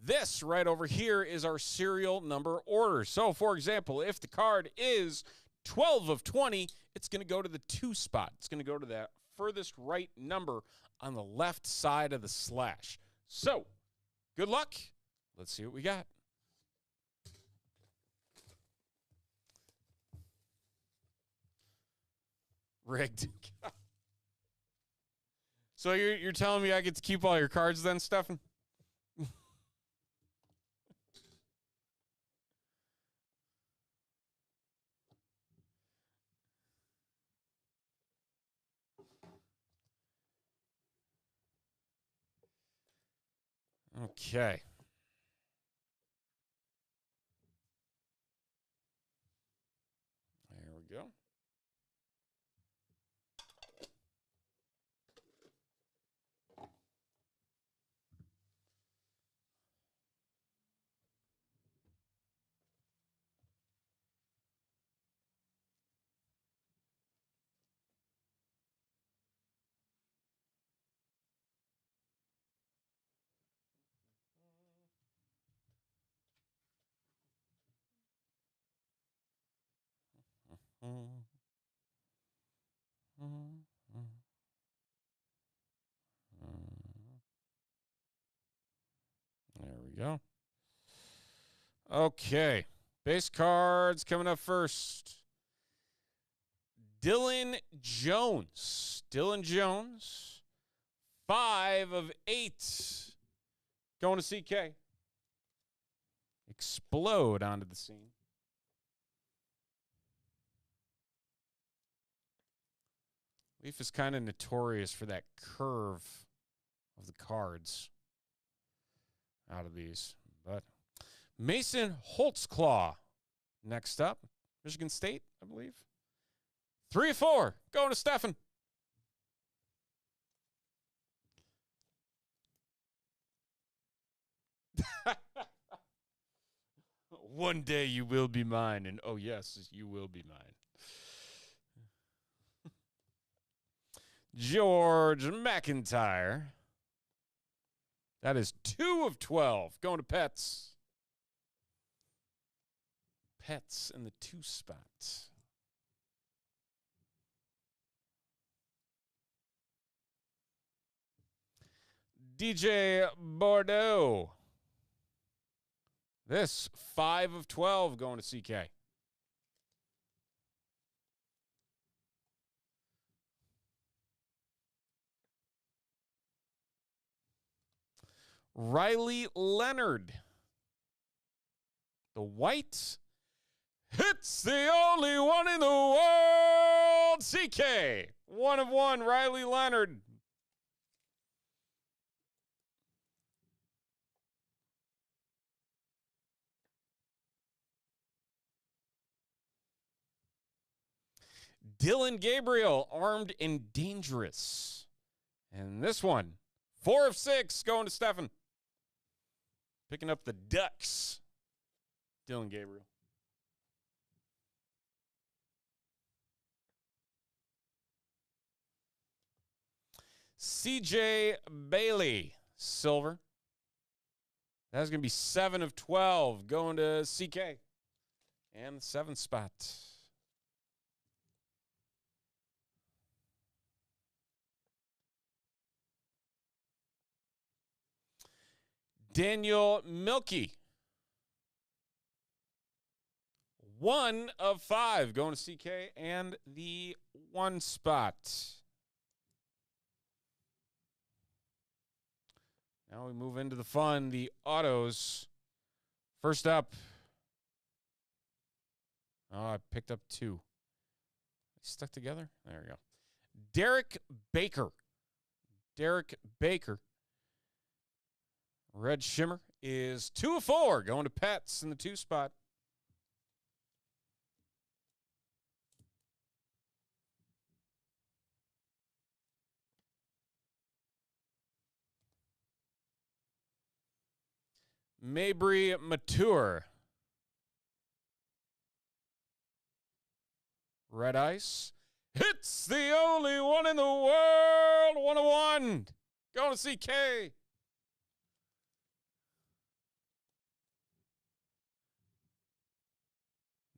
This right over here is our serial number order. So, for example, if the card is 12 of 20, it's going to go to the 2 spot. It's going to go to that furthest right number on the left side of the slash. So, good luck. Let's see what we got. Rigged. So you're telling me I get to keep all your cards then, Stefan? Okay. There we go. There we go. Okay. Base cards coming up first. Dylan Jones. Dylan Jones. 5 of 8. Going to CK. Explode onto the scene. Leaf is kind of notorious for that curve of the cards out of these. But Mason Holtzclaw next up. Michigan State, I believe. 3 of 4. Going to Stefan. One day you will be mine, and oh yes, you will be mine. George McIntyre. That is 2 of 12. Going to Pets. Pets in the 2 spot. DJ Bordeaux. This 5 of 12 going to CK. Riley Leonard. The white. It's the only one in the world. CK. 1 of 1. Riley Leonard. Dylan Gabriel, Armed and Dangerous. And this one, 4 of 6, going to Stefan. Picking up the Ducks. Dylan Gabriel. CJ Bailey, silver. That's going to be 7 of 12 going to CK. And the 7th spot. Daniel Milkey. 1 of 5 going to CK and the 1 spot. Now we move into the fun, the autos. First up. Oh, I picked up 2. Stuck together? There we go. Derek Baker. Derek Baker. Red Shimmer is 2 of 4 going to Pets in the 2 spot. Mabry Mature. Red Ice. It's the only one in the world. 1 of 1. Going to CK.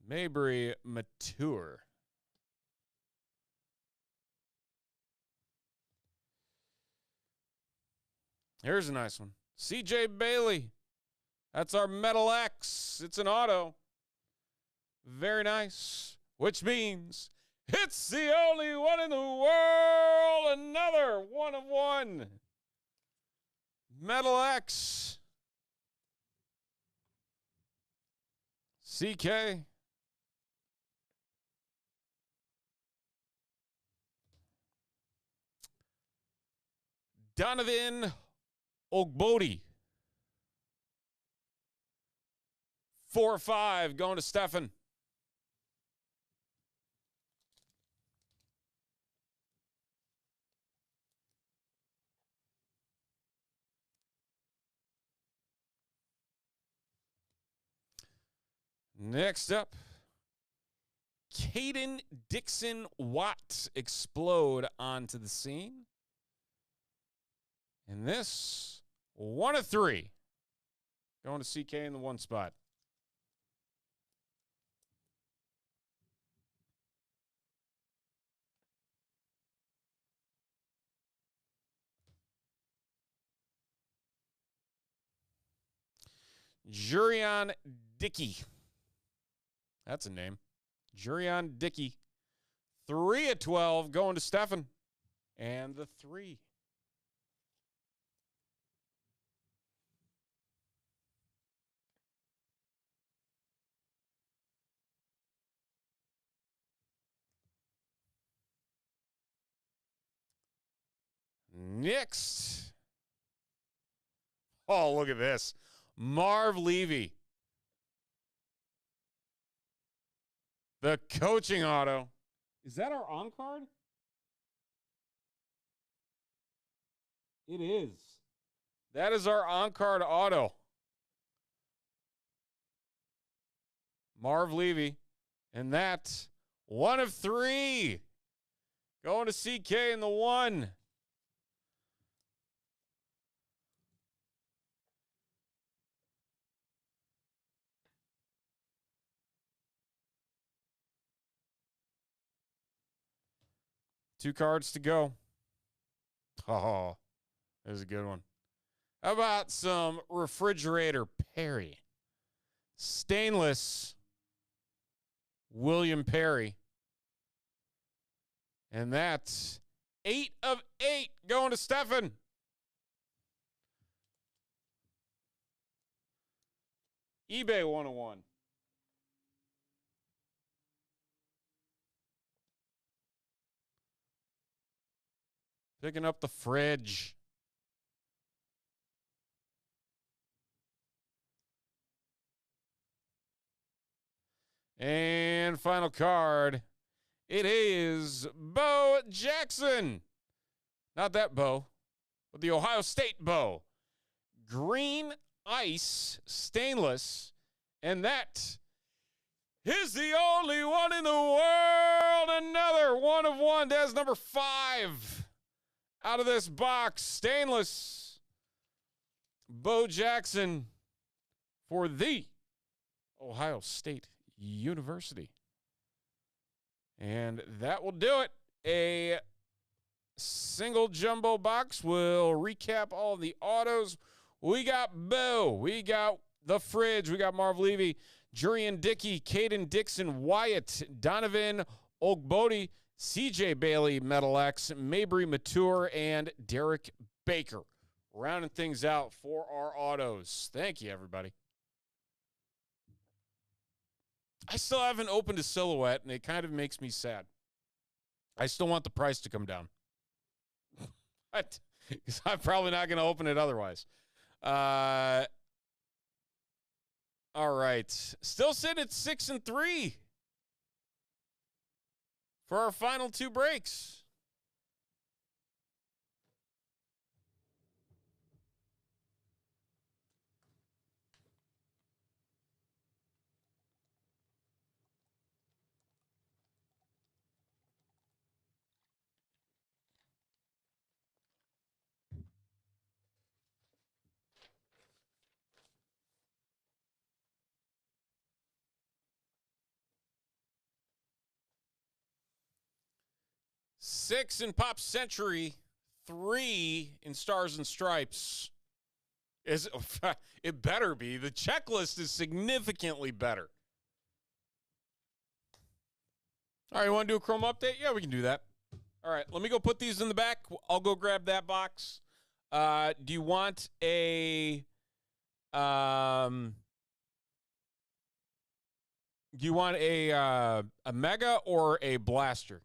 Mabry Mature. Here's a nice one. CJ Bailey. That's our Metal X. It's an auto. Very nice. Which means it's the only one in the world. Another 1 of 1. Metal X. CK. Donovan Ogbodi. 4 of 5 going to Stefan. Next up, Caden Dixon Watt explode onto the scene. And this, 1 of 3 going to CK in the 1 spot. Jurion Dickey. That's a name. Jurion Dickey. 3 of 12 going to Stefan. And the 3. Next. Oh, look at this. Marv Levy. The coaching auto. Is that our on card? It is. That is our on card auto. Marv Levy. And that, 1 of 3. Going to CK in the 1. Two cards to go. Oh, there's a good one. How about some Refrigerator Perry? Stainless William Perry. And that's 8 of 8 going to Stefan. eBay 101. Picking up the fridge. And final card. It is Bo Jackson. Not that Bo, but the Ohio State Bo. Green Ice Stainless. And that is the only one in the world. Another 1 of 1. That's number 5. Out of this box, stainless, Bo Jackson for the Ohio State University. And that will do it. A single jumbo box will recap all the autos. We got Bo. We got the Fridge. We got Marv Levy, Jurian Dickey, Caden Dixon, Wyatt, Donovan Ogbodi, CJ Bailey, Metal X, Mabry Mature, and Derek Baker. Rounding things out for our autos. Thank you, everybody. I still haven't opened a silhouette, and it kind of makes me sad. I still want the price to come down. Because I'm probably not going to open it otherwise. All right. Still sitting at 6-3 for our final two breaks. Six in Pop Century, 3 in Stars and Stripes. It better be. The checklist is significantly better. All right, you want to do a Chrome update? Yeah, we can do that. All right, let me go put these in the back. I'll go grab that box. Do you want a Mega or a Blaster?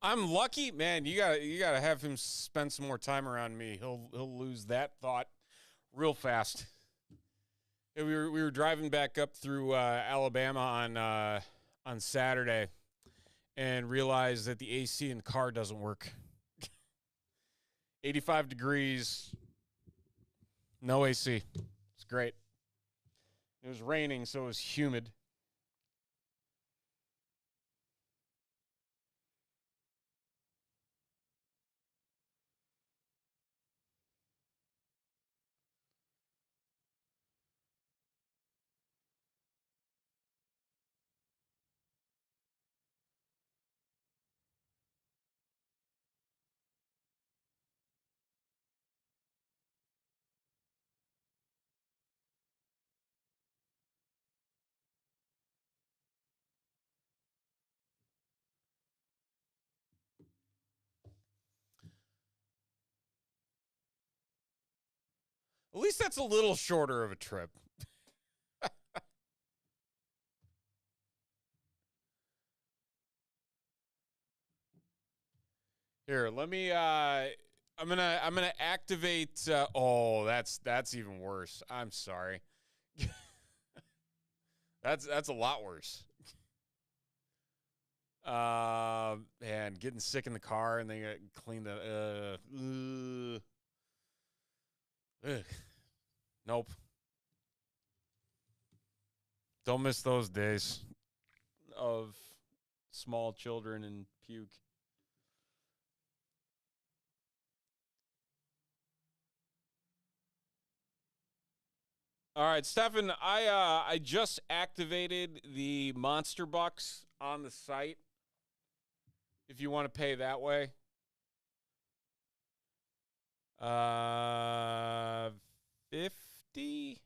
I'm lucky, man. You gotta have him spend some more time around me. He'll lose that thought real fast. Yeah, we were driving back up through Alabama on Saturday, and realized that the AC in the car doesn't work. 85 degrees, no AC. It's great. It was raining, so it was humid. At least that's a little shorter of a trip. Here, let me I'm gonna activate oh, that's even worse. I'm sorry. That's a lot worse. And getting sick in the car and they get cleaned up. Nope. Don't miss those days of small children and puke. All right, Stefan, I just activated the Monster Bucks on the site. If you want to pay that way. 50?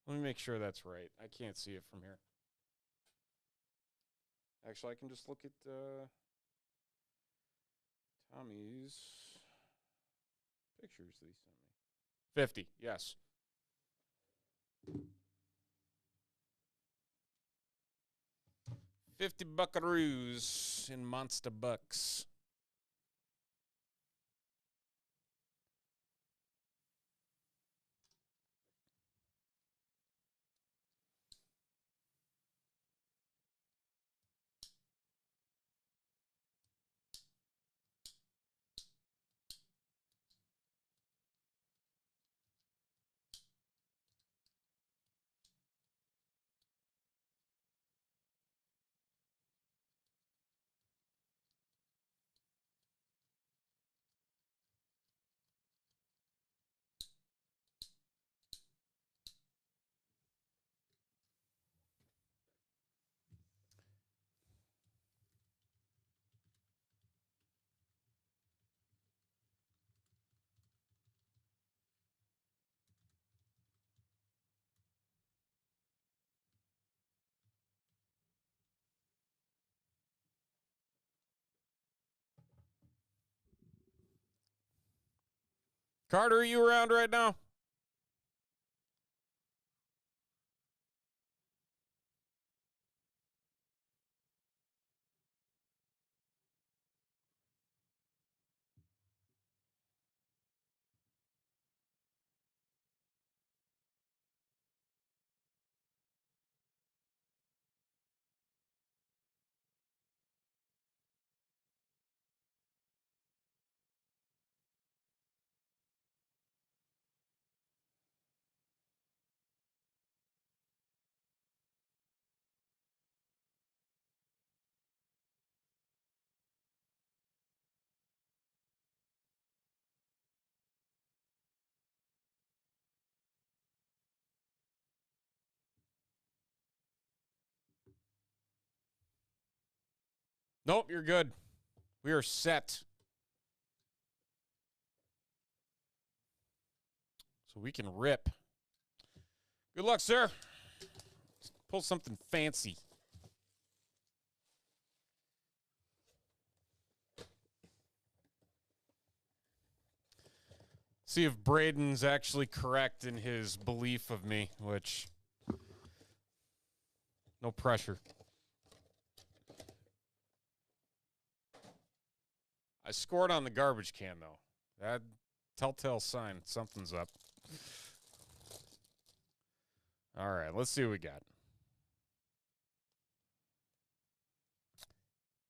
Let me make sure that's right. I can't see it from here. Actually, I can just look at Tommy's pictures that he sent me. 50, yes. $50 buckaroos in Monster Bucks. Carter, are you around right now? Nope, you're good. We are set. So we can rip. Good luck, sir. Let's pull something fancy. See if Braden's actually correct in his belief of me, which, no pressure. I scored on the garbage can, though. That telltale sign, something's up. All right, let's see what we got.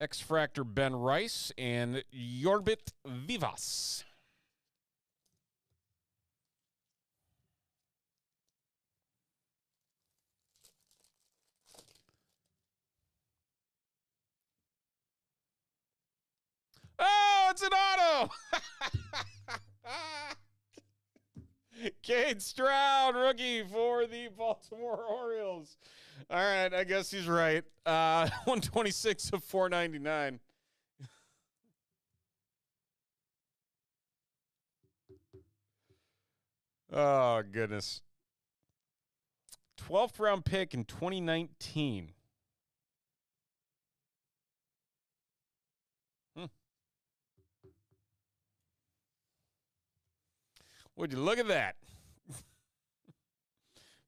X-Fractor Ben Rice and Yorbit Vivas. Oh, it's an auto! Cade Stroud, rookie for the Baltimore Orioles. All right, I guess he's right. 126 of 499. Oh, goodness. 12th round pick in 2019. Would you look at that?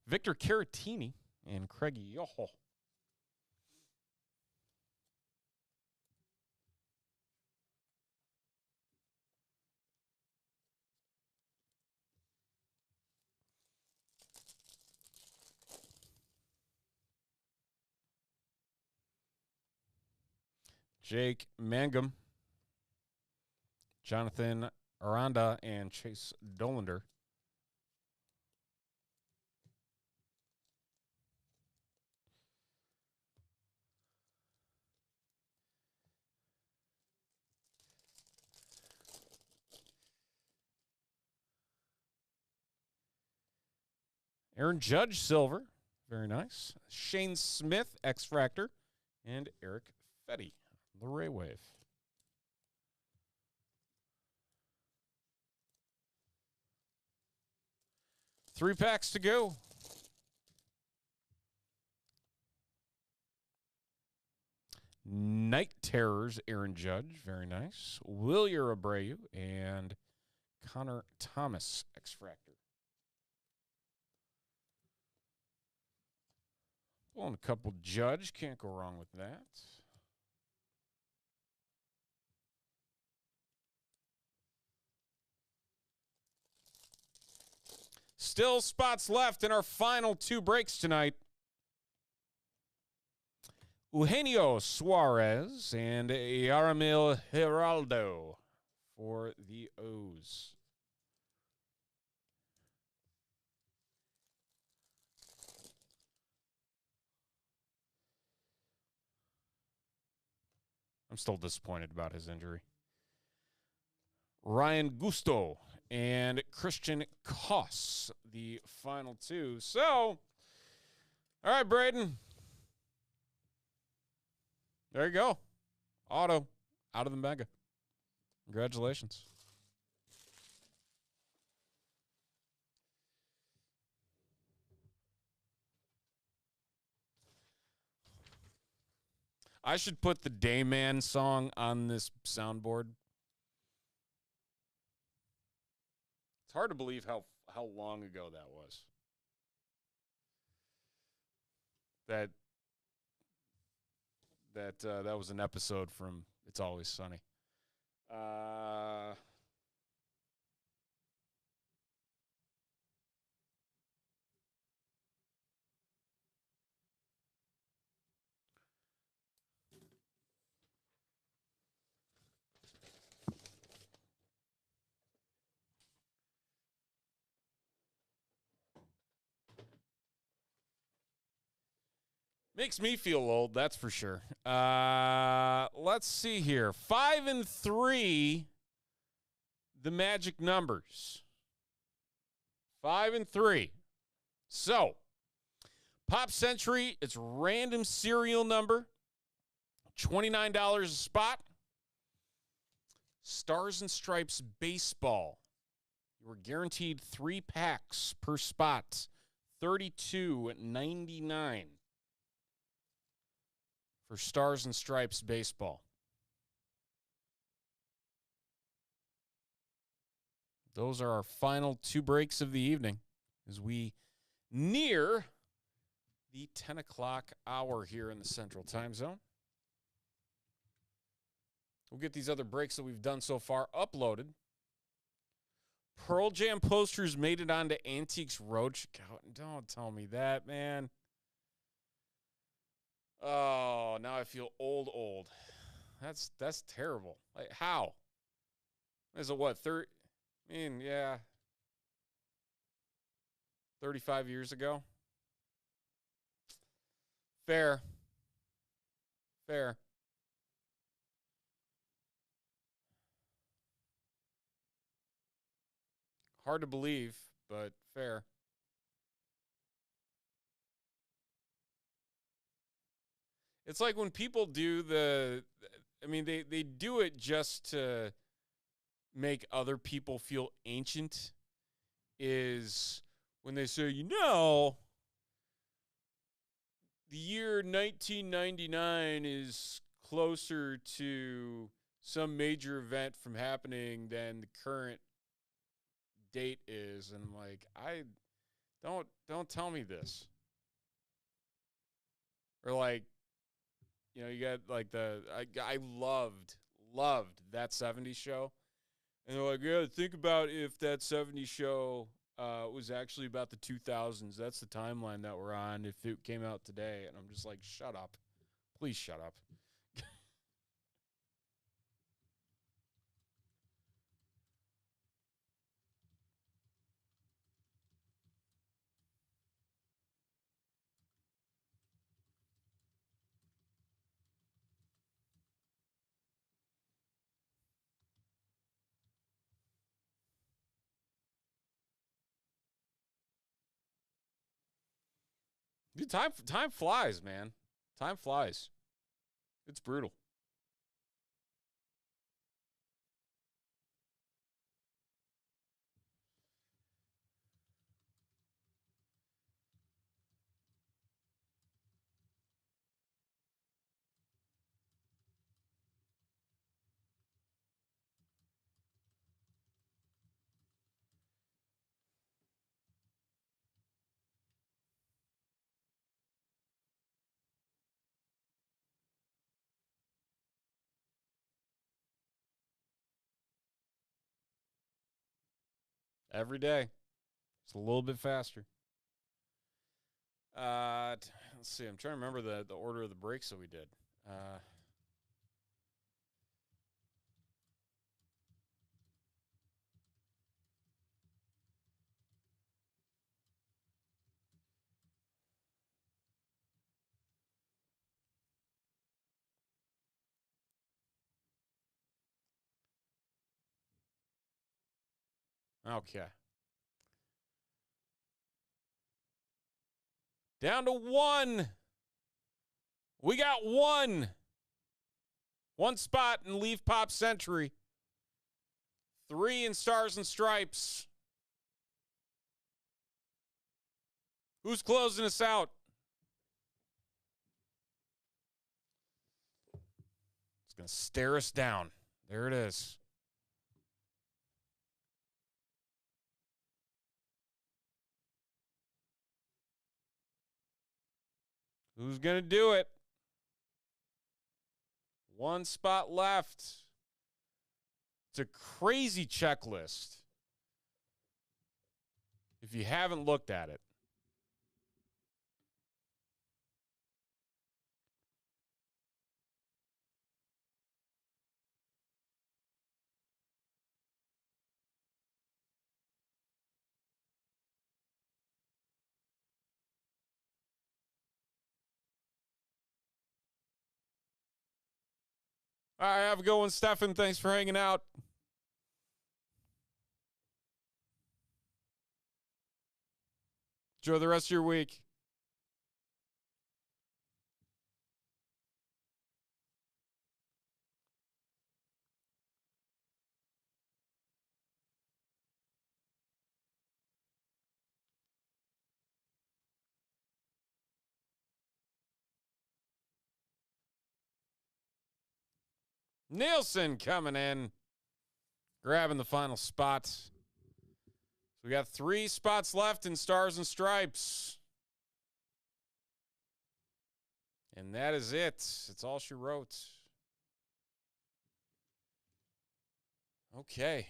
Victor Caratini and Craig Yoho. Jake Mangum, Jonathan Aranda, and Chase Dollander. Aaron Judge, silver. Very nice. Shane Smith, X-Fractor. And Eric Fetty, the Ray Wave. Three packs to go. Night Terrors, Aaron Judge. Very nice. Wilyer Abreu and Connor Thomas, X-Fractor. Pulling a couple Judge. Can't go wrong with that. Still spots left in our final two breaks tonight. Eugenio Suarez and Yaramil Geraldo for the O's. I'm still disappointed about his injury. Ryan Gusto and Christian Koss, the final two. So, all right, Braden. There you go. Auto out of the mega. Congratulations. I should put the Dayman song on this soundboard. It's hard to believe how long ago that was. That was an episode from It's Always Sunny. Makes me feel old, that's for sure. Let's see here. 5 and 3, the magic numbers. 5 and 3. So, Pop Century, it's random serial number, $29 a spot. Stars and Stripes Baseball. You were guaranteed 3 packs per spot, $32.99. For Stars and Stripes Baseball. Those are our final two breaks of the evening as we near the 10 o'clock hour here in the Central Time Zone. We'll get these other breaks that we've done so far uploaded. Pearl Jam posters made it onto Antiques Roadshow. Don't tell me that, man. Oh, now I feel old. That's terrible. Like, how? Is it what, 35 years ago? Fair. Hard to believe, but fair. It's like when people do they do it just to make other people feel ancient, is when they say, the year 1999 is closer to some major event from happening than the current date is. And I'm like, don't tell me this. Or like, you got like I loved that 70s show. And they're like, yeah, think about if that 70s show was actually about the 2000s. That's the timeline that we're on if it came out today. And I'm just like, shut up. Please shut up. Dude, time flies, man. Time flies. It's brutal. Every day. It's a little bit faster. Let's see. I'm trying to remember the order of the breaks that we did. Okay. Down to 1. We got 1. 1 spot in Leaf Pop Century. 3 in Stars and Stripes. Who's closing us out? It's going to stare us down. There it is. Who's going to do it? 1 spot left. It's a crazy checklist if you haven't looked at it. All right, have a good one, Stefan. Thanks for hanging out. Enjoy the rest of your week. Nielsen coming in, grabbing the final spot. So we got 3 spots left in Stars and Stripes. And that is it. It's all she wrote. Okay.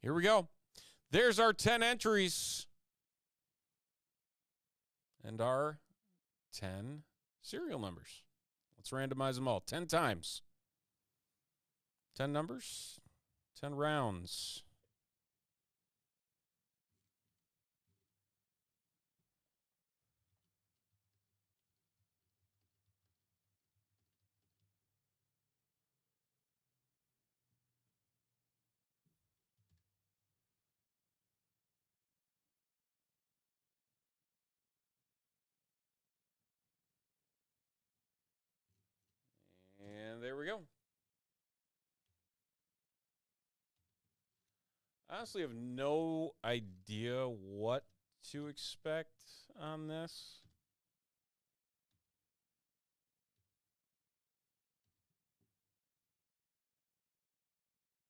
Here we go. There's our 10 entries. And our 10 serial numbers. Let's randomize them all 10 times. 10 numbers, 10 rounds. And there we go. I honestly have no idea what to expect on this.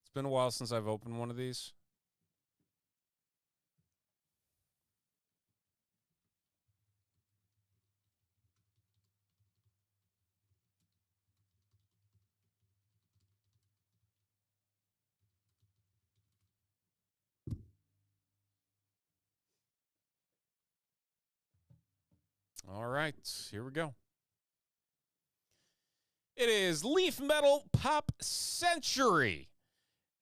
It's been a while since I've opened one of these. All right, here we go. It is Leaf Metal Pop Century.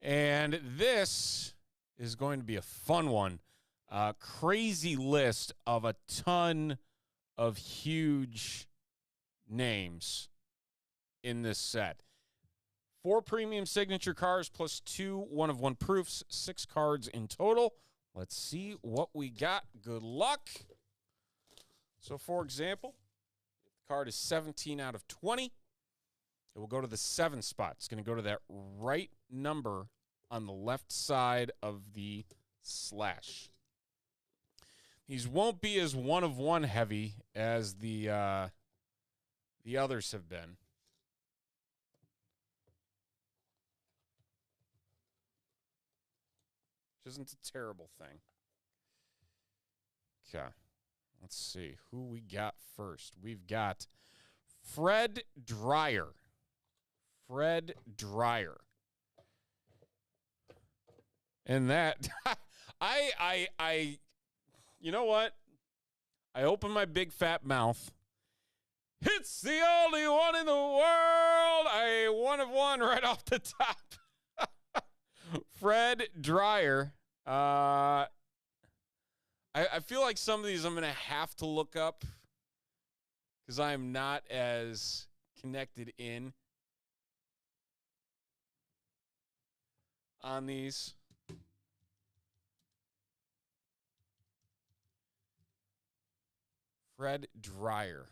And this is going to be a fun one. Crazy list of a ton of huge names in this set. 4 premium signature cards plus 2 one-of-one proofs, 6 cards in total. Let's see what we got. Good luck. So, for example, if the card is 17 out of 20, it will go to the 7 spot. It's going to go to that right number on the left side of the slash. These won't be as 1 of 1 heavy as the others have been. Which isn't a terrible thing. Okay. Let's see who we got first. We've got Fred Dryer. Fred Dryer. And that, you know what? I open my big fat mouth. It's the only one in the world. 1 of 1 right off the top. Fred Dryer. I feel like some of these I'm going to have to look up because I'm not as connected in on these. Fred Dryer.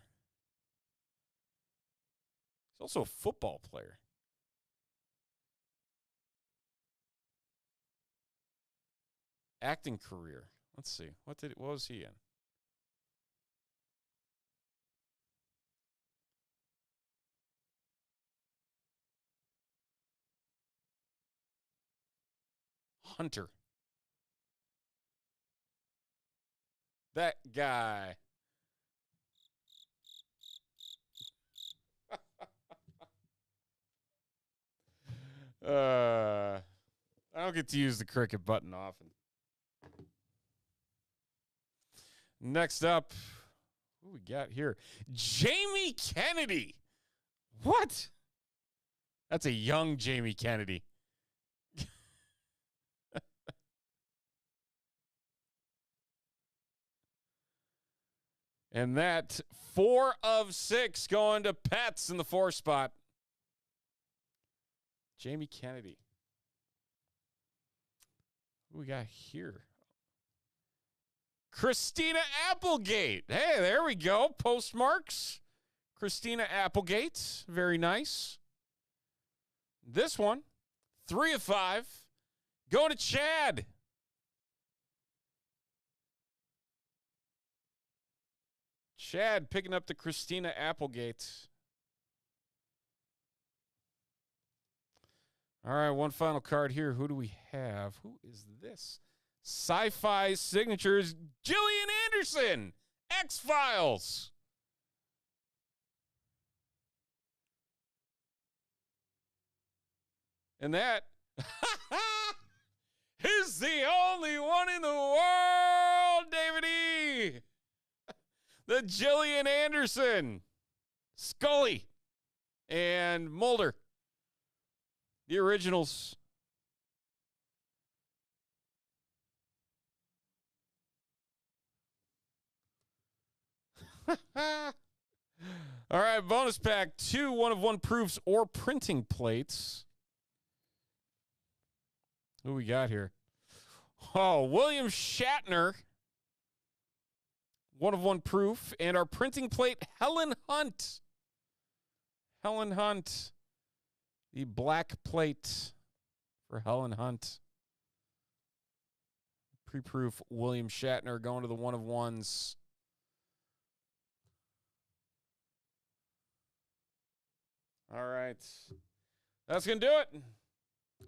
He's also a football player. Acting career. Let's see. What was he in? Hunter. That guy. I don't get to use the cricket button often. Next up, who we got here? Jamie Kennedy. What? That's a young Jamie Kennedy. And that 4 of 6 going to Pets in the 4 spot. Jamie Kennedy. Who we got here? Christina Applegate. Hey, there we go. Postmarks. Christina Applegate. Very nice. This one, 3 of 5. Going to Chad. Chad picking up the Christina Applegate. All right, one final card here. Who do we have? Who is this? Sci-Fi Signatures, Gillian Anderson, X-Files. And that is the only one in the world, David E. The Gillian Anderson, Scully, and Mulder. The originals. All right, bonus pack 2 1 of 1 proofs or printing plates. Who we got here? Oh, William Shatner. 1 of 1 proof. And our printing plate, Helen Hunt. Helen Hunt. The black plate for Helen Hunt. Pre-proof William Shatner going to the 1 of 1s. All right. That's going to do it.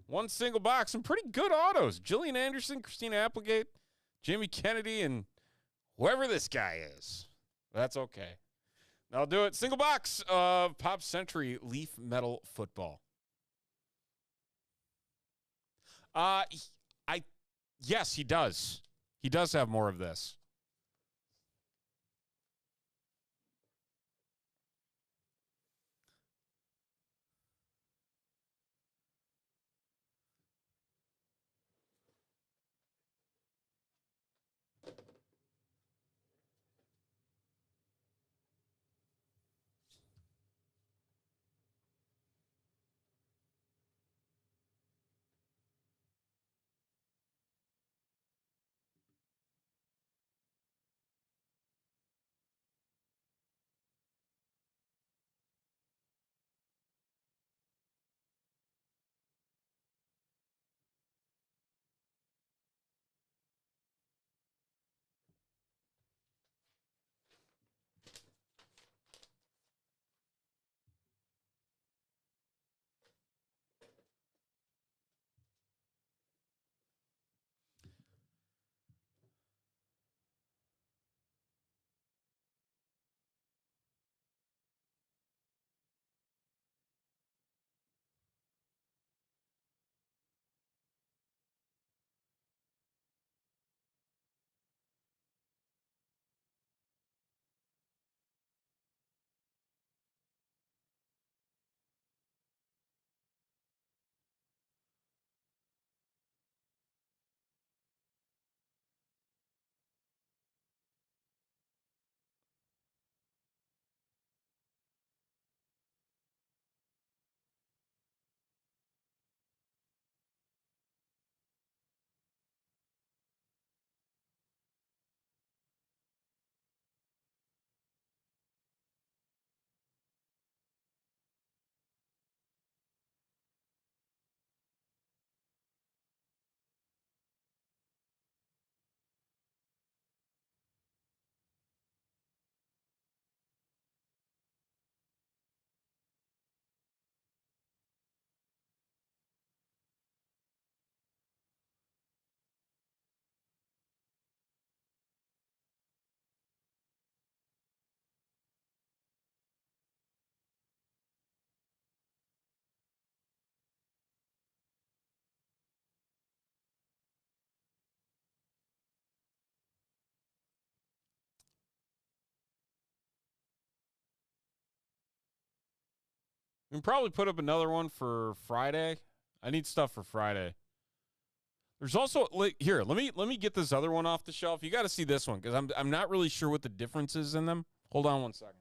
One single box. Some pretty good autos. Gillian Anderson, Christina Applegate, Jamie Kennedy, and whoever this guy is. That's okay. I'll do it. Single box of Pop Century Leaf Metal Football. Yes, he does. He does have more of this. We can probably put up another one for Friday. I need stuff for Friday. There's also here. Let me get this other one off the shelf. You got to see this one because I'm not really sure what the difference is in them. Hold on one second.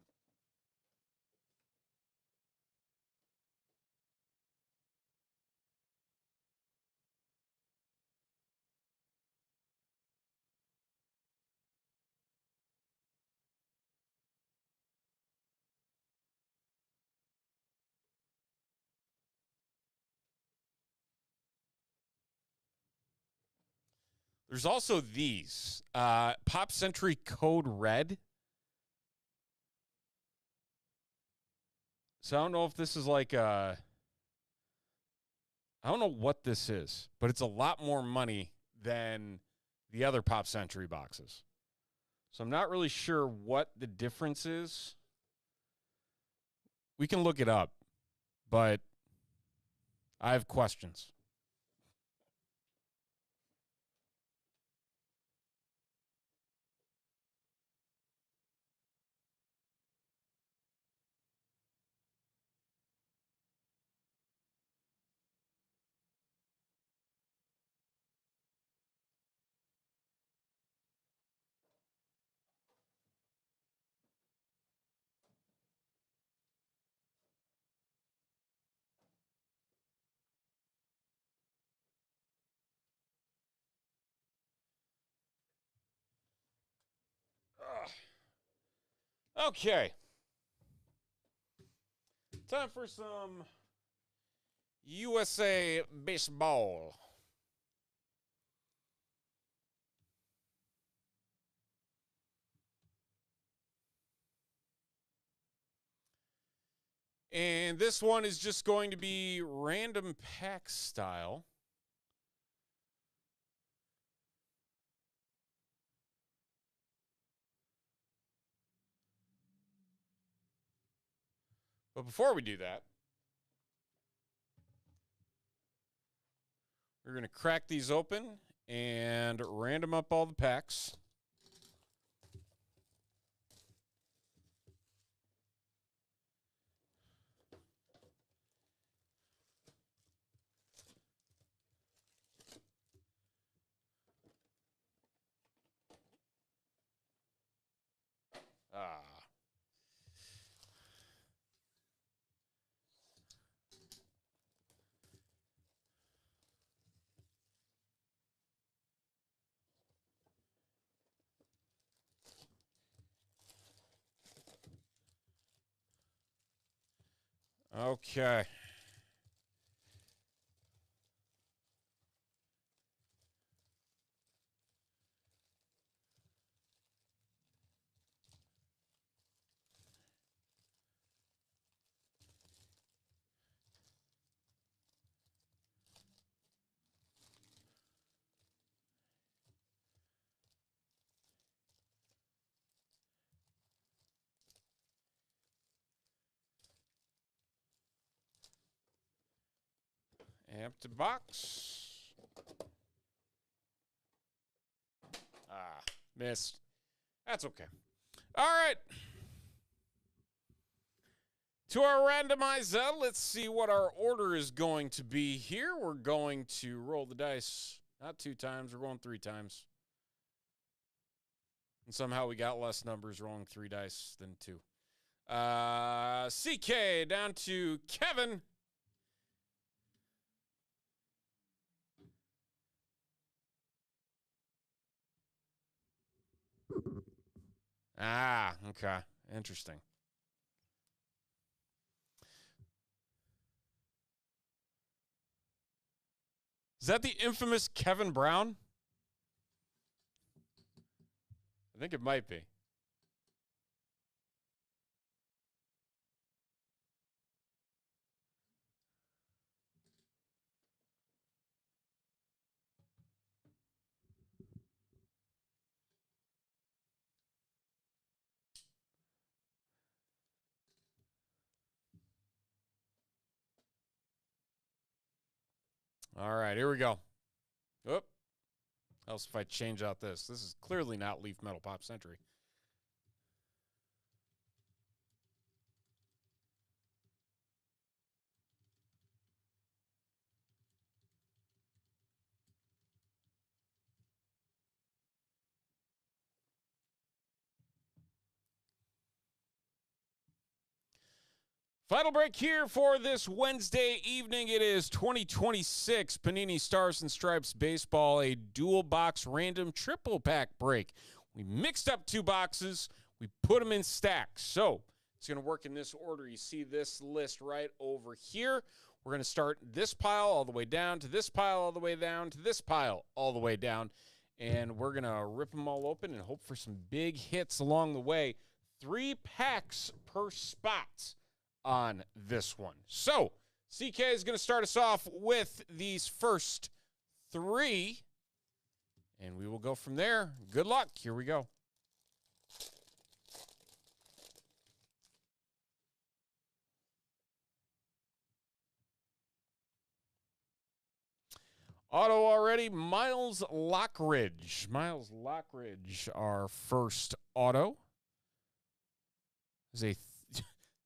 There's also these Pop Century Code Red. So I don't know if this is like I don't know what this is, but it's a lot more money than the other Pop Century boxes. So I'm not really sure what the difference is. We can look it up, but I have questions. Okay. Time for some USA baseball. And this one is just going to be random pack style. But before we do that, we're going to crack these open and random up all the packs. Okay. Empty box. Missed. That's okay. All right. To our randomizer, let's see what our order is going to be here. We're going to roll the dice. Not 2 times. We're going 3 times. And somehow we got less numbers rolling 3 dice than 2. CK down to Kevin. Okay. Interesting. Is that the infamous Kevin Brown? I think it might be. All right, here we go. Oop. Else if I change out this. This is clearly not Leaf Metal Pop Century. Final break here for this Wednesday evening. It is 2026 Panini Stars and Stripes Baseball, a dual box random triple pack break. We mixed up 2 boxes. We put them in stacks. So it's going to work in this order. You see this list right over here. We're going to start this pile all the way down to this pile all the way down to this pile all the way down. And we're going to rip them all open and hope for some big hits along the way. 3 packs per spot on this one. So, CK is going to start us off with these first 3, and we will go from there. Good luck. Here we go. Auto already, Miles Lockridge. Miles Lockridge, our first auto.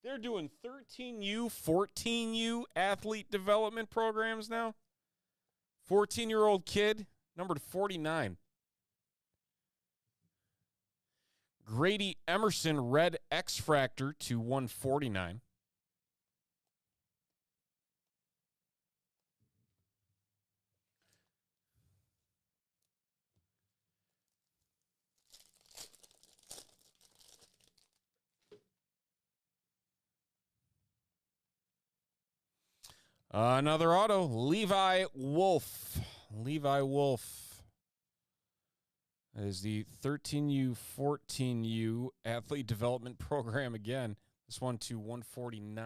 They're doing 13U, 14U athlete development programs now. 14-year-old kid, numbered 49. Grady Emerson, red X-Fractor to 149. Another auto, Levi Wolf. Levi Wolf. That is the 13U, 14U athlete development program again. This one to 149.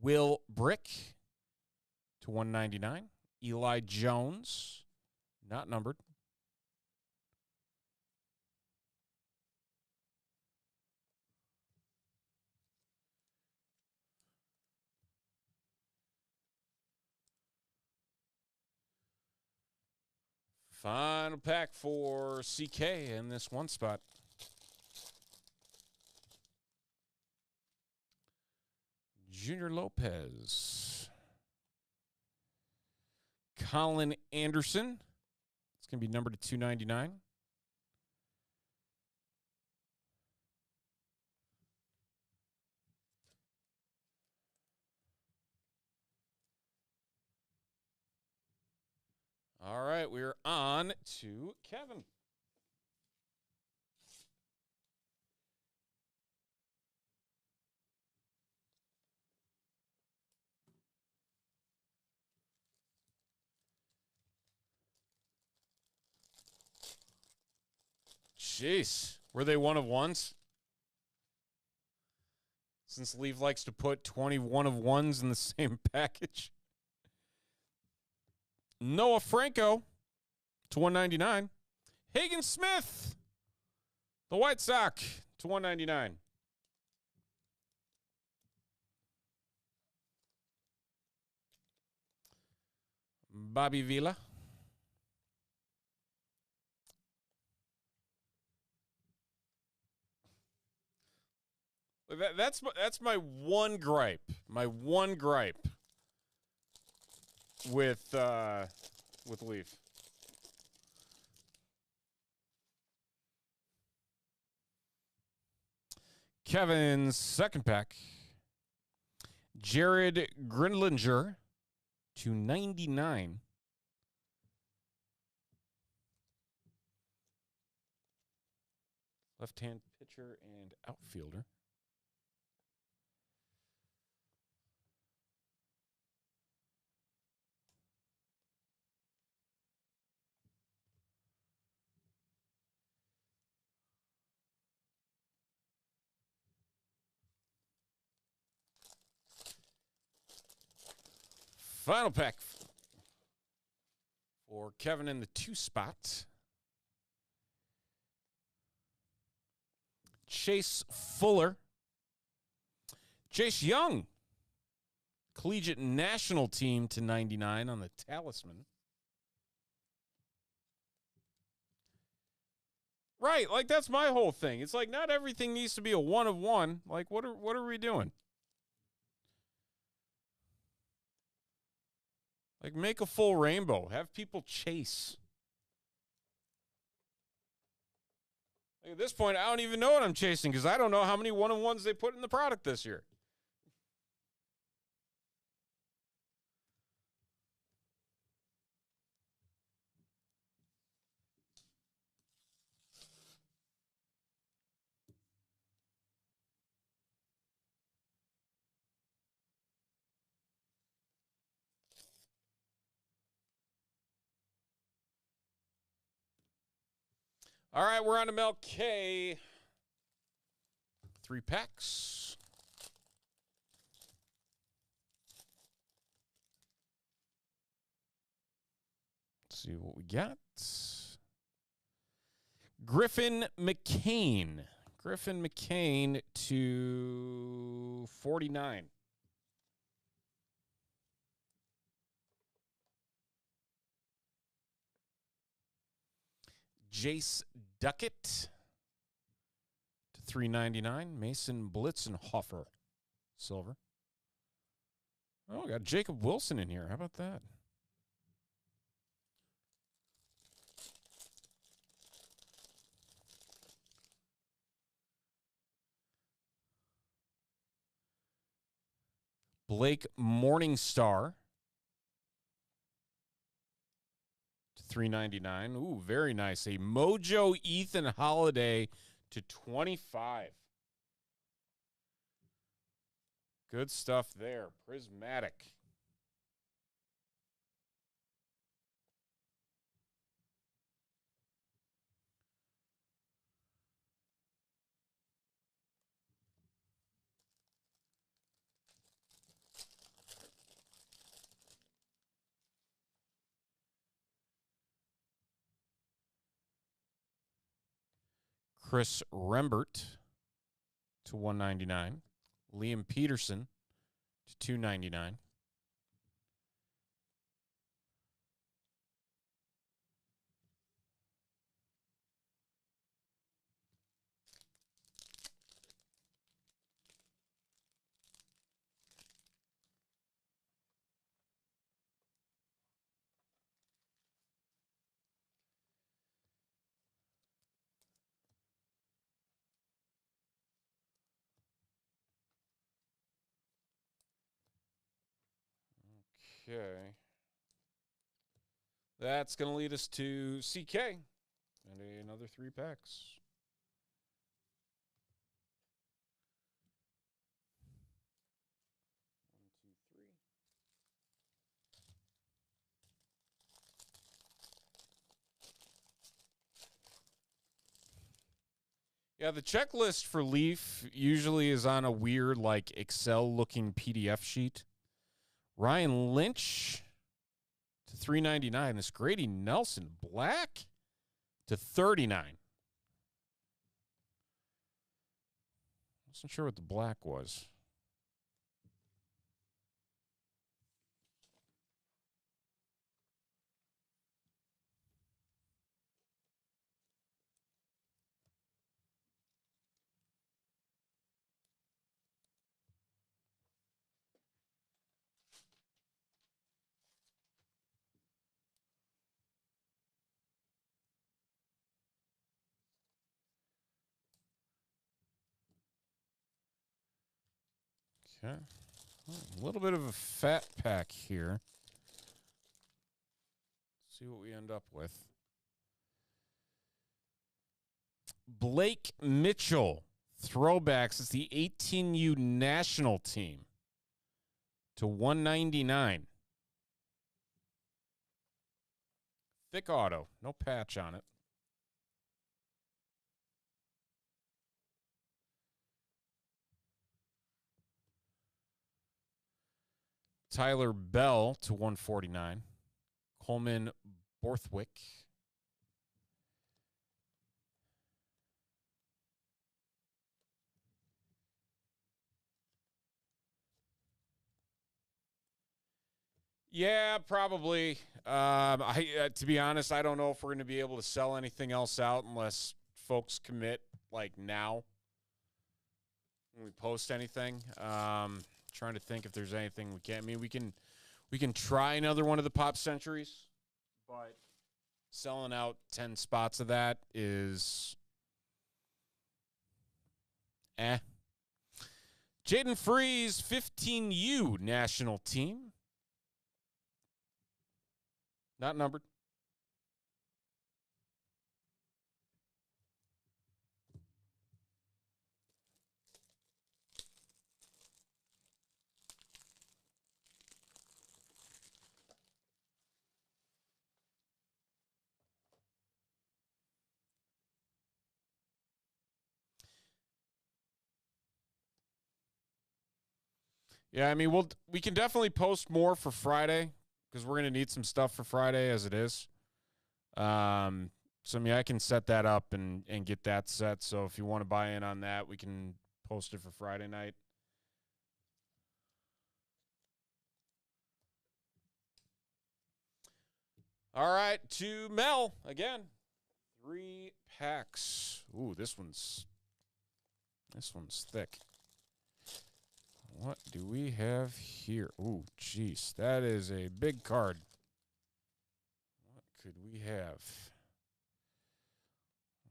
Will Brick to 199. Eli Jones, not numbered. Final pack for CK in this one spot. Junior Lopez. Colin Anderson. It's going to be numbered to 299. All right, we're on to Kevin. Jeez, were they one of ones? Since Leaf likes to put 21 of ones in the same package. Noah Franco to 199. Hagen Smith, the White Sox, to 199. Bobby Vila. That's my one gripe. My one gripe with Leaf. Kevin's second pack. Jared Grindlinger to 99. Left-hand pitcher and outfielder. Final pack for Kevin in the 2 spot. Chase Fuller. Chase Young. Collegiate national team to 99 on the Talisman. Right, like that's my whole thing. It's like not everything needs to be a 1 of 1. Like what are we doing? Like, make a full rainbow. Have people chase. At this point, I don't even know what I'm chasing because I don't know how many one-on-ones they put in the product this year. All right, we're on to Mel K. 3 packs. Let's see what we got. Griffin McCain. Griffin McCain to 49. Jace Duckett to 399. Mason Blitzenhofer, silver. Oh, we got Jacob Wilson in here. How about that? Blake Morningstar to 399. Ooh, very nice. A Mojo Ethan Holiday to 25. Good stuff there. Prismatic. Chris Rembert to 199. Liam Peterson to 299. Okay. That's going to lead us to CK and another 3 packs. Yeah, the checklist for Leaf usually is on a weird, like, Excel-looking PDF sheet. Ryan Lynch to 399. This Grady Nelson black to 39. Wasn't sure what the black was. Okay. A little bit of a fat pack here. See what we end up with. Blake Mitchell, throwbacks. It's the 18U national team to 199. Thick auto, no patch on it. Tyler Bell to 149. Coleman Borthwick. Yeah, probably. To be honest, I don't know if we're going to be able to sell anything else out unless folks commit like now when we post anything. Trying to think if there's anything we can. I mean, we can try another one of the Pop Centuries, but selling out 10 spots of that is Jaden Freeze, 15U national team. Not numbered. Yeah, I mean, we can definitely post more for Friday because we're going to need some stuff for Friday as it is. So, I mean, I can set that up and get that set. So if you want to buy in on that, we can post it for Friday night. All right, to Mel again. 3 packs. Ooh, this one's thick. What do we have here? Ooh, jeez, that is a big card. What could we have?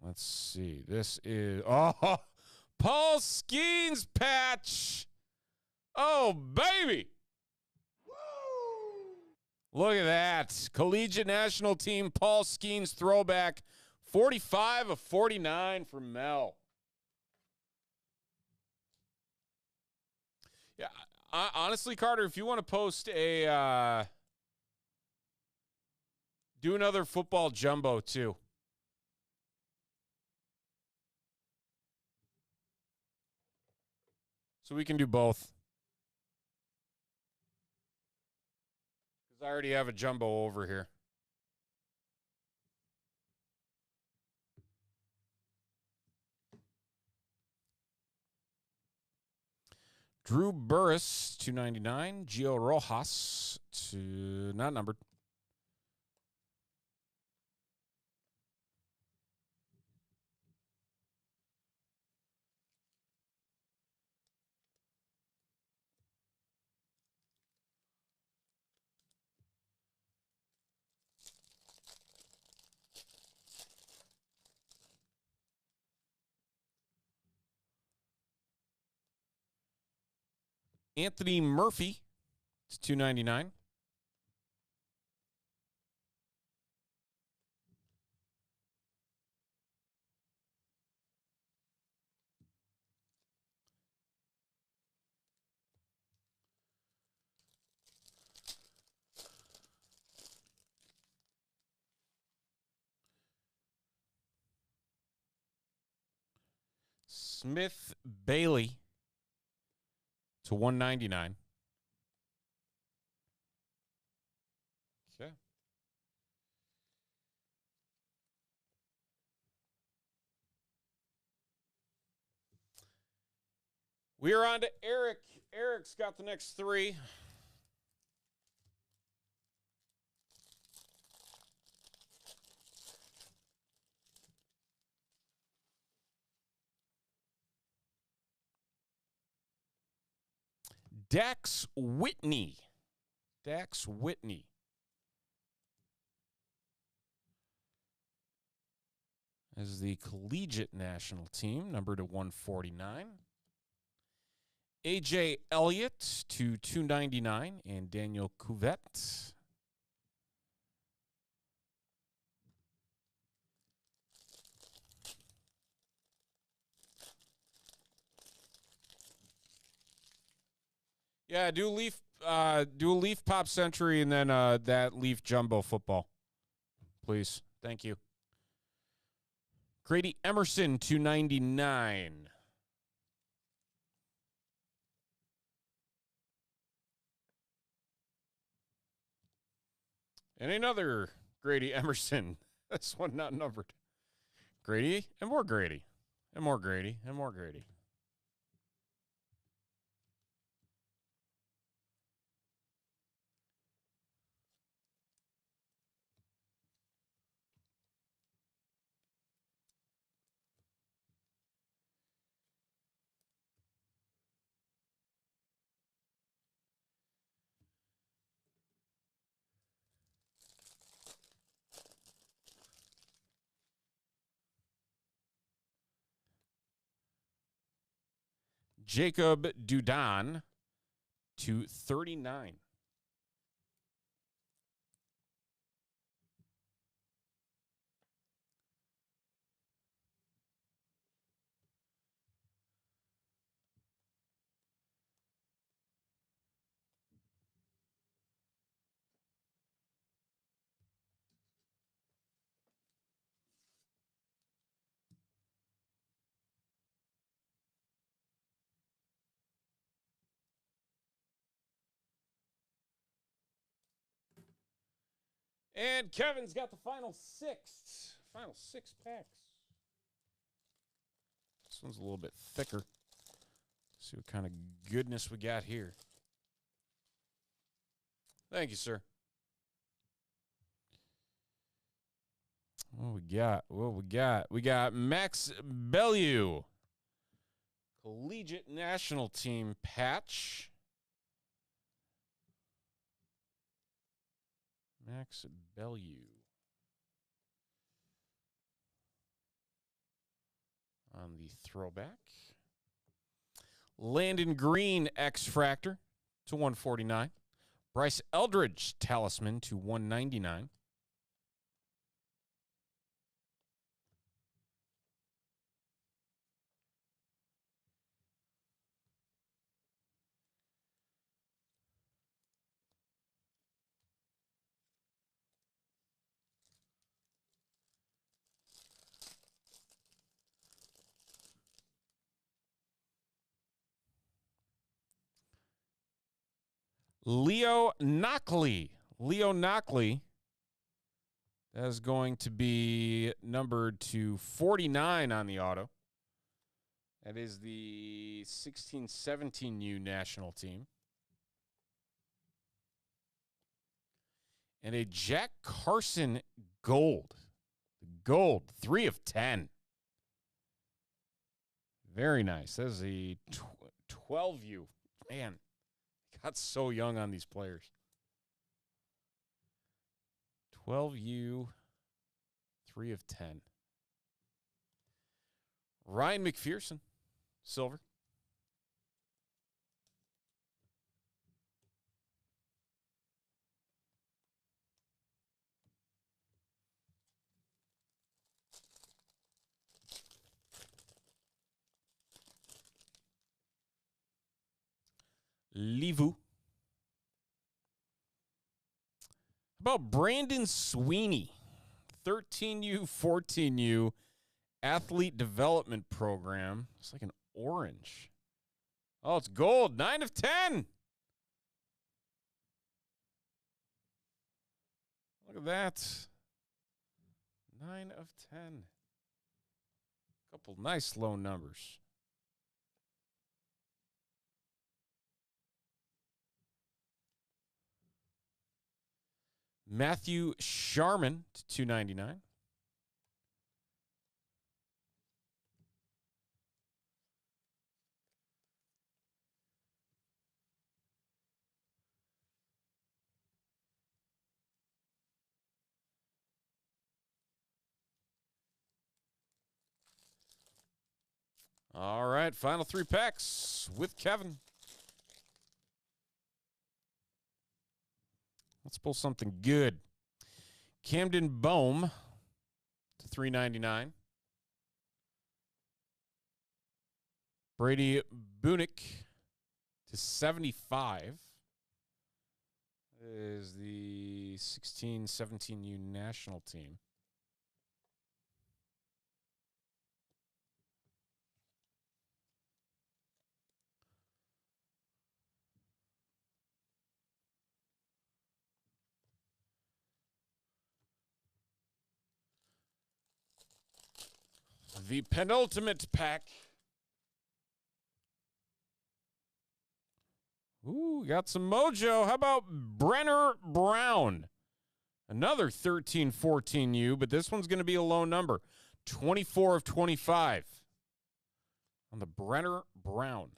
Let's see. This is Paul Skeens patch. Oh, baby. Woo! Look at that. Collegiate National Team Paul Skeens throwback. 45 of 49 for Mel. Yeah, honestly, Carter, if you want to post a do another football jumbo too. So we can do both. Because I already have a jumbo over here. Drew Burris, 299. Gio Rojas, not numbered. Anthony Murphy, it's 299. Smith Bailey to 199. Okay. We are on to Eric. Eric's got the next 3. Dax Whitney. Dax Whitney. As the collegiate national team, number to 149. AJ Elliott to 299 and Daniel Cuvette. Yeah, do a Leaf Pop Century and then that Leaf Jumbo football. Please. Thank you. Grady Emerson, 299. And another Grady Emerson. This one not numbered. Grady and more Grady. And more Grady and more Grady. Jacob Dudon to 39. And Kevin's got the final six. Final 6 packs. This one's a little bit thicker. See what kind of goodness we got here. Thank you, sir. What we got? What we got? We got Max Bellew. Collegiate National Team patch. Max Bellew. On the throwback. Landon Green X-Fractor to 149. Bryce Eldridge Talisman to 199. Leo Knockley. Leo Knockley. That is going to be numbered to 49 on the auto. That is the 16-17U national team. And a Jack Carson gold. Gold, 3 of 10. Very nice. That is a 12U. Man, got so young on these players. 12U, 3 of 10. Ryan McPherson, silver. Livu. How about Brandon Sweeney? 13U, 14U athlete development program. It's like an orange. Oh, it's gold. 9 of 10. Look at that. 9 of 10. Couple nice low numbers. Matthew Sharman to 299. All right, final 3 packs with Kevin. Let's pull something good. Camden Bohm to 399. Brady Bunick to 75. Is the 16-17U national team. The penultimate pack. Ooh, got some mojo. How about Brenner Brown? Another 13-14U, but this one's going to be a low number. 24 of 25 on the Brenner Brown.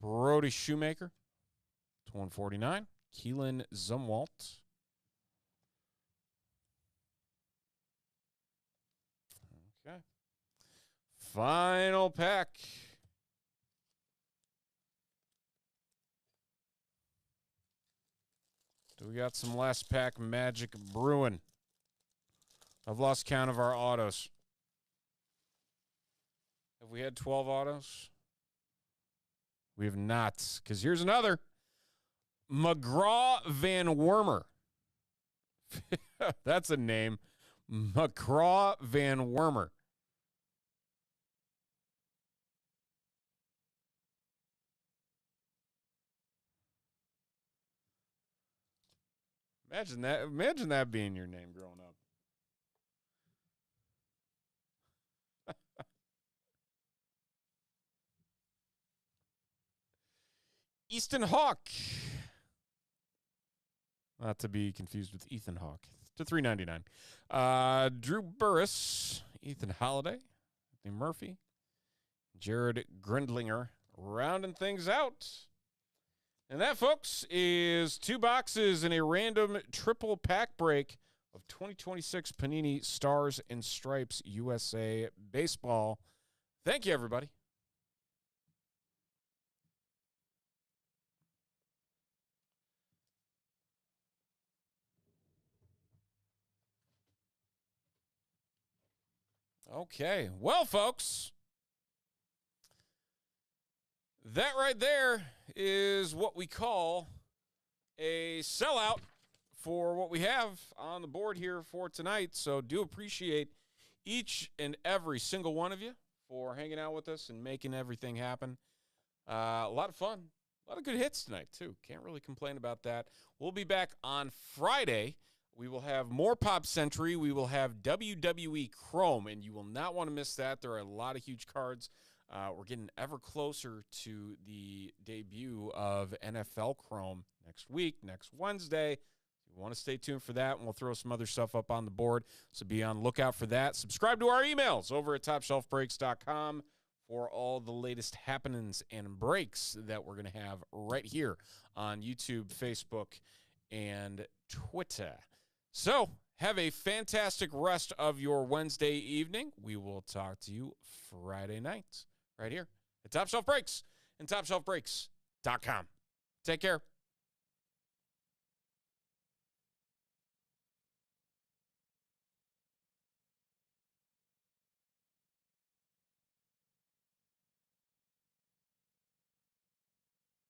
Brody Shoemaker to 149. Keelan Zumwalt. Okay. Final pack. Do we got some last pack magic brewing? I've lost count of our autos. Have we had 12 autos? We have not. Because here's another. McGraw Van Wormer. That's a name. McGraw Van Wormer. Imagine that. Imagine that being your name growing up. Easton Hawk. Not to be confused with Ethan Hawke. To $3.99. Drew Burris, Ethan Holiday, Anthony Murphy, Jared Grindlinger, rounding things out. And that, folks, is 2 boxes in a random triple pack break of 2026 Panini Stars and Stripes USA Baseball. Thank you, everybody. Okay. Well, folks, that right there is what we call a sellout for what we have on the board here for tonight. So do appreciate each and every single one of you for hanging out with us and making everything happen. A lot of fun. A lot of good hits tonight, too. Can't really complain about that. We'll be back on Friday. We will have more Pop Century. We will have WWE Chrome, and you will not want to miss that. There are a lot of huge cards. We're getting ever closer to the debut of NFL Chrome next week, next Wednesday. You want to stay tuned for that, and we'll throw some other stuff up on the board, so be on the lookout for that. Subscribe to our emails over at TopShelfBreaks.com for all the latest happenings and breaks that we're going to have right here on YouTube, Facebook, and Twitter. So, have a fantastic rest of your Wednesday evening. We will talk to you Friday night right here at Top Shelf Breaks and TopShelfBreaks.com. Take care.